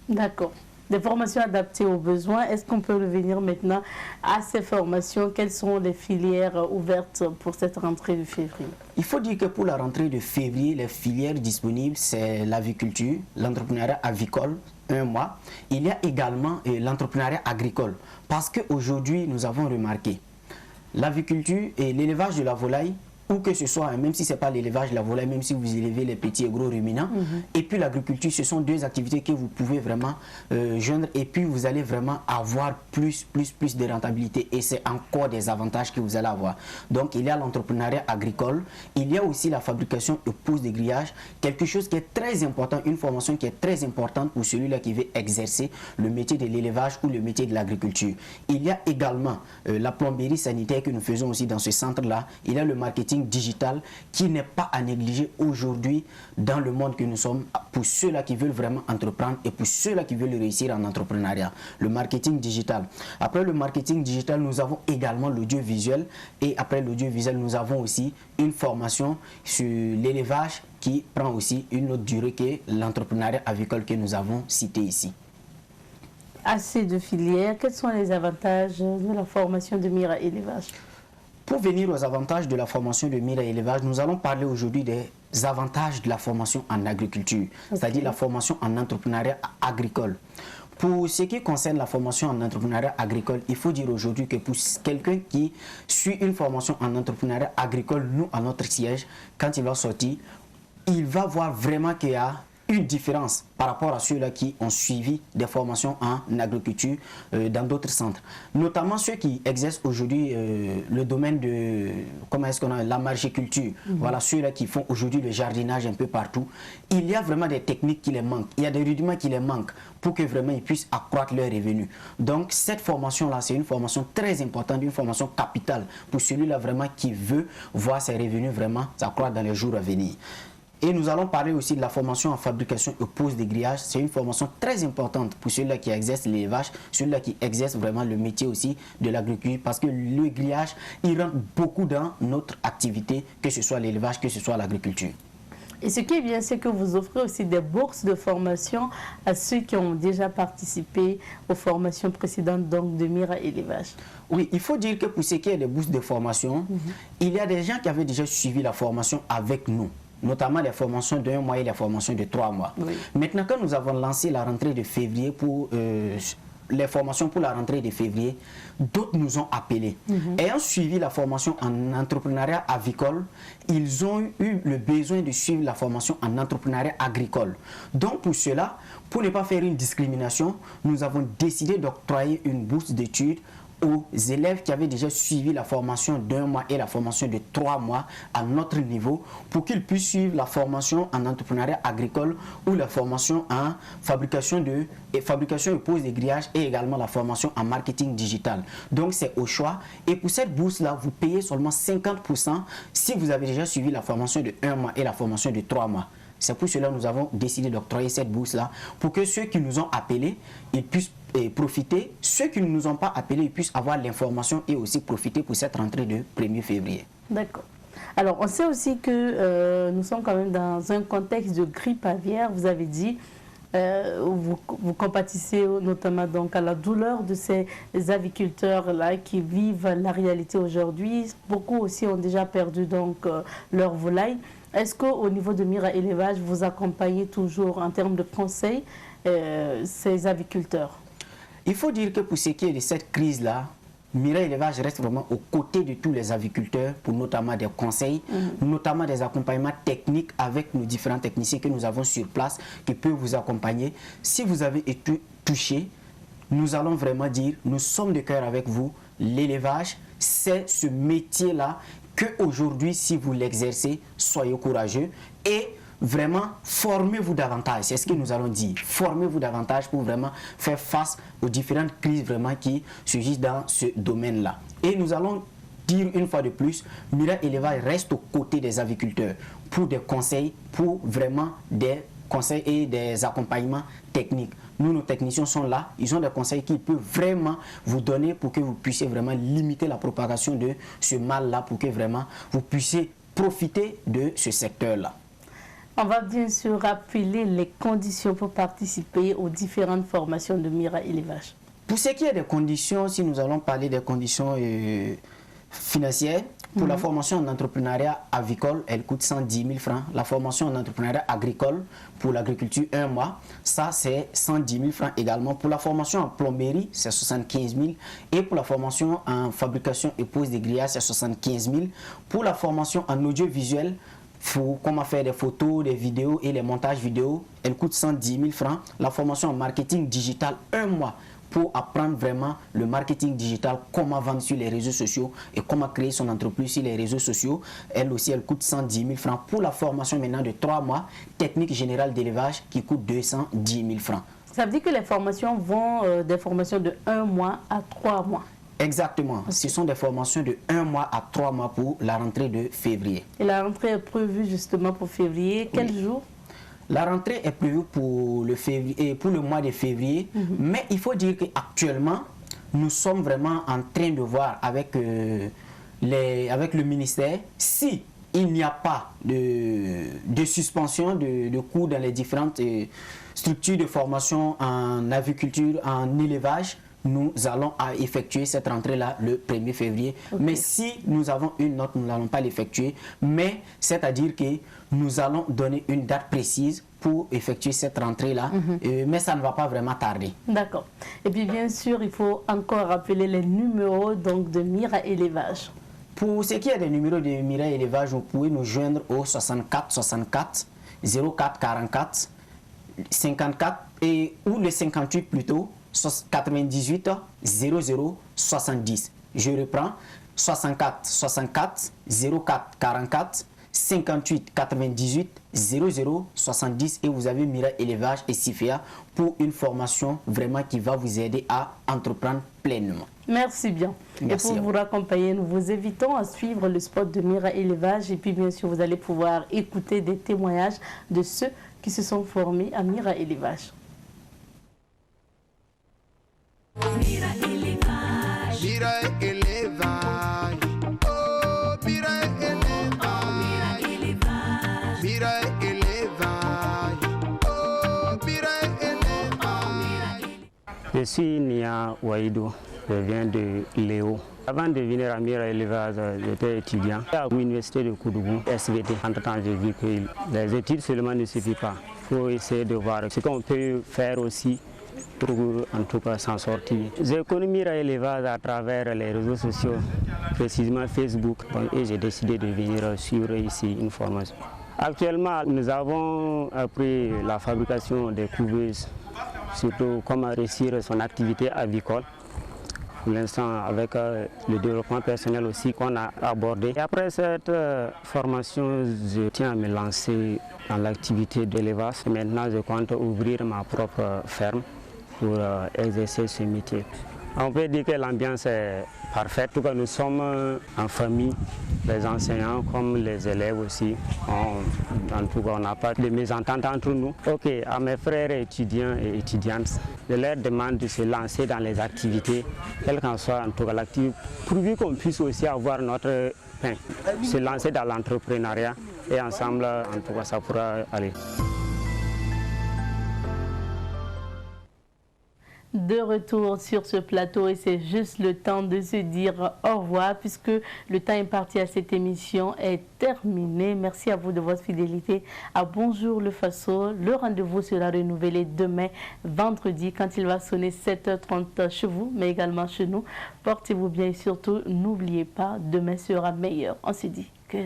D'accord. Des formations adaptées aux besoins. Est-ce qu'on peut revenir maintenant à ces formations? Quelles sont les filières ouvertes pour cette rentrée de février? Il faut dire que pour la rentrée de février, les filières disponibles, c'est l'aviculture, l'entrepreneuriat avicole, 1 mois. Il y a également l'entrepreneuriat agricole. Parce qu'aujourd'hui, nous avons remarqué l'aviculture et l'élevage de la volaille, ou que ce soit, même si ce n'est pas l'élevage de la volaille, même si vous élevez les petits et gros ruminants, et puis l'agriculture, ce sont deux activités que vous pouvez vraiment joindre, et puis vous allez vraiment avoir plus de rentabilité, et c'est encore des avantages que vous allez avoir. Donc il y a l'entrepreneuriat agricole, il y a aussi la fabrication et pose de grillage, quelque chose qui est très important, une formation qui est très importante pour celui-là qui veut exercer le métier de l'élevage ou le métier de l'agriculture. Il y a également la plomberie sanitaire que nous faisons aussi dans ce centre-là, il y a le marketing digital qui n'est pas à négliger aujourd'hui dans le monde que nous sommes pour ceux-là qui veulent vraiment entreprendre et pour ceux-là qui veulent réussir en entrepreneuriat. Le marketing digital. Après le marketing digital, nous avons également l'audiovisuel et après l'audiovisuel, nous avons aussi une formation sur l'élevage qui prend aussi une autre durée que l'entrepreneuriat avicole que nous avons cité ici. Assez de filières. Quels sont les avantages de la formation de Mira élevage? Pour venir aux avantages de la formation de Mira élevage, nous allons parler aujourd'hui des avantages de la formation en agriculture, c'est-à-dire la formation en entrepreneuriat agricole. Pour ce qui concerne la formation en entrepreneuriat agricole, il faut dire aujourd'hui que pour quelqu'un qui suit une formation en entrepreneuriat agricole, nous, à notre siège, quand il va sortir, il va voir vraiment qu'il y a une différence par rapport à ceux-là qui ont suivi des formations en agriculture dans d'autres centres. Notamment ceux qui exercent aujourd'hui le domaine de, comment est-ce qu'on a, la mariculture. Voilà, ceux-là qui font aujourd'hui le jardinage un peu partout. Il y a vraiment des techniques qui les manquent. Il y a des rudiments qui les manquent pour que vraiment ils puissent accroître leurs revenus. Donc cette formation-là, c'est une formation très importante, une formation capitale pour celui-là vraiment qui veut voir ses revenus vraiment s'accroître dans les jours à venir. Et nous allons parler aussi de la formation en fabrication et pose de grillage. C'est une formation très importante pour ceux-là qui exercent l'élevage, ceux-là qui exercent vraiment le métier aussi de l'agriculture. Parce que le grillage, il rentre beaucoup dans notre activité, que ce soit l'élevage, que ce soit l'agriculture. Et ce qui est bien, c'est que vous offrez aussi des bourses de formation à ceux qui ont déjà participé aux formations précédentes donc de Mira élevage. Oui, il faut dire que pour ce qui est des bourses de formation, il y a des gens qui avaient déjà suivi la formation avec nous, notamment les formations d'1 mois et les formations de 3 mois. Oui. Maintenant, quand nous avons lancé la rentrée de février pour les formations pour la rentrée de février, d'autres nous ont appelés. Ayant suivi la formation en entrepreneuriat avicole, ils ont eu le besoin de suivre la formation en entrepreneuriat agricole. Donc pour cela, pour ne pas faire une discrimination, nous avons décidé d'octroyer une bourse d'études aux élèves qui avaient déjà suivi la formation d'1 mois et la formation de 3 mois à notre niveau pour qu'ils puissent suivre la formation en entrepreneuriat agricole ou la formation en fabrication et pose de grillage et également la formation en marketing digital. Donc c'est au choix et pour cette bourse-là, vous payez seulement 50% si vous avez déjà suivi la formation de 1 mois et la formation de 3 mois. C'est pour cela que nous avons décidé d'octroyer cette bourse-là pour que ceux qui nous ont appelés ils puissent profiter, ceux qui ne nous ont pas appelés ils puissent avoir l'information et aussi profiter pour cette rentrée de 1er février. D'accord. Alors on sait aussi que nous sommes quand même dans un contexte de grippe aviaire, vous avez dit. Vous compatissez notamment donc à la douleur de ces aviculteurs-là qui vivent la réalité aujourd'hui. Beaucoup aussi ont déjà perdu donc leur volaille. Est-ce qu'au niveau de Mira Élevage, vous accompagnez toujours en termes de conseils ces aviculteurs? Il faut dire que pour ce qui est de cette crise-là, Mira Élevage reste vraiment aux côtés de tous les aviculteurs pour notamment des conseils, notamment des accompagnements techniques avec nos différents techniciens que nous avons sur place qui peuvent vous accompagner. Si vous avez été touché, nous allons vraiment dire, nous sommes de cœur avec vous. L'élevage, c'est ce métier-là que aujourd'hui, si vous l'exercez, soyez courageux et vraiment formez-vous davantage. C'est ce que nous allons dire. Formez-vous davantage pour vraiment faire face aux différentes crises vraiment qui surgissent dans ce domaine-là. Et nous allons dire une fois de plus, Mira Élevage reste aux côtés des aviculteurs pour des conseils, pour vraiment des conseils et des accompagnements techniques. Nous, nos techniciens sont là, ils ont des conseils qu'ils peuvent vraiment vous donner pour que vous puissiez vraiment limiter la propagation de ce mal-là, pour que vraiment vous puissiez profiter de ce secteur-là. On va bien sûr rappeler les conditions pour participer aux différentes formations de Mira Élevage. Pour ce qui est des conditions, si nous allons parler des conditions financières, pour la formation en entrepreneuriat avicole, elle coûte 110 000 francs. La formation en entrepreneuriat agricole, pour l'agriculture 1 mois, ça c'est 110 000 francs également. Pour la formation en plomberie, c'est 75 000. Et pour la formation en fabrication et pose de grillage, c'est 75 000. Pour la formation en audiovisuel, comment faire des photos, des vidéos et les montages vidéo, elle coûte 110 000 francs. La formation en marketing digital 1 mois pour apprendre vraiment le marketing digital, comment vendre sur les réseaux sociaux et comment créer son entreprise sur les réseaux sociaux, elle aussi elle coûte 110 000 francs. Pour la formation maintenant de 3 mois, technique générale d'élevage qui coûte 210 000 francs. Ça veut dire que les formations vont des formations de 1 mois à 3 mois. Exactement. Ce sont des formations de 1 mois à 3 mois pour la rentrée de février. Et la rentrée est prévue justement pour février. Quel jour? La rentrée est prévue pour le mois de février. Mais il faut dire qu'actuellement, nous sommes vraiment en train de voir avec le ministère si il n'y a pas de suspension de cours dans les différentes structures de formation en aviculture, en élevage. Nous allons effectuer cette rentrée-là le 1er février. Mais si nous avons une note, nous n'allons pas l'effectuer. Mais c'est-à-dire que nous allons donner une date précise pour effectuer cette rentrée-là. Mais ça ne va pas vraiment tarder. D'accord. Et puis bien sûr, il faut encore rappeler les numéros donc, de Mira Élevage. Pour ce qui est des numéros de Mira Élevage, vous pouvez nous joindre au 64 64 04 44 54 ou le 58 plutôt. 98 00 70. Je reprends 64 64 04 44 58 98 00 70 et vous avez Mira Élevage et CIFEA pour une formation vraiment qui va vous aider à entreprendre pleinement. Merci bien. Merci. Et pour vous raccompagner, nous vous invitons à suivre le spot de Mira Élevage et puis bien sûr vous allez pouvoir écouter des témoignages de ceux qui se sont formés à Mira Élevage. Mira Élevage. Mira Élevage. Oh, Mira Élevage. Mira Élevage. Oh, Mira Élevage. Je suis Nia Waïdou, je viens de Léo. Avant de venir à Mira Élevage, j'étais étudiant à l'université de Koudougou, SVT. Entre-temps, j'ai vu que les études seulement ne suffisent pas. Il faut essayer de voir ce qu'on peut faire aussi pour en tout cas s'en sortir. J'ai connu Mira Élevage à travers les réseaux sociaux, précisément Facebook, et j'ai décidé de venir suivre ici une formation. Actuellement, nous avons appris la fabrication des couveuses, surtout comment réussir son activité avicole. Pour l'instant, avec le développement personnel aussi qu'on a abordé. Et après cette formation, je tiens à me lancer dans l'activité d'élevage. Maintenant, je compte ouvrir ma propre ferme pour exercer ce métier. On peut dire que l'ambiance est parfaite. En tout cas, nous sommes en famille, les enseignants comme les élèves aussi. En tout cas, on n'a pas de mésentente entre nous. Ok, à mes frères étudiants et étudiantes, je leur demande de se lancer dans les activités, quelle qu'en soit en tout cas l'activité, pourvu qu'on puisse aussi avoir notre pain. Se lancer dans l'entrepreneuriat et ensemble, en tout cas, ça pourra aller. De retour sur ce plateau et c'est juste le temps de se dire au revoir puisque le temps imparti à cette émission est terminé. Merci à vous de votre fidélité à Bonjour le Faso. Le rendez-vous sera renouvelé demain vendredi quand il va sonner 7h30 chez vous mais également chez nous. Portez-vous bien et surtout n'oubliez pas, demain sera meilleur. On se dit que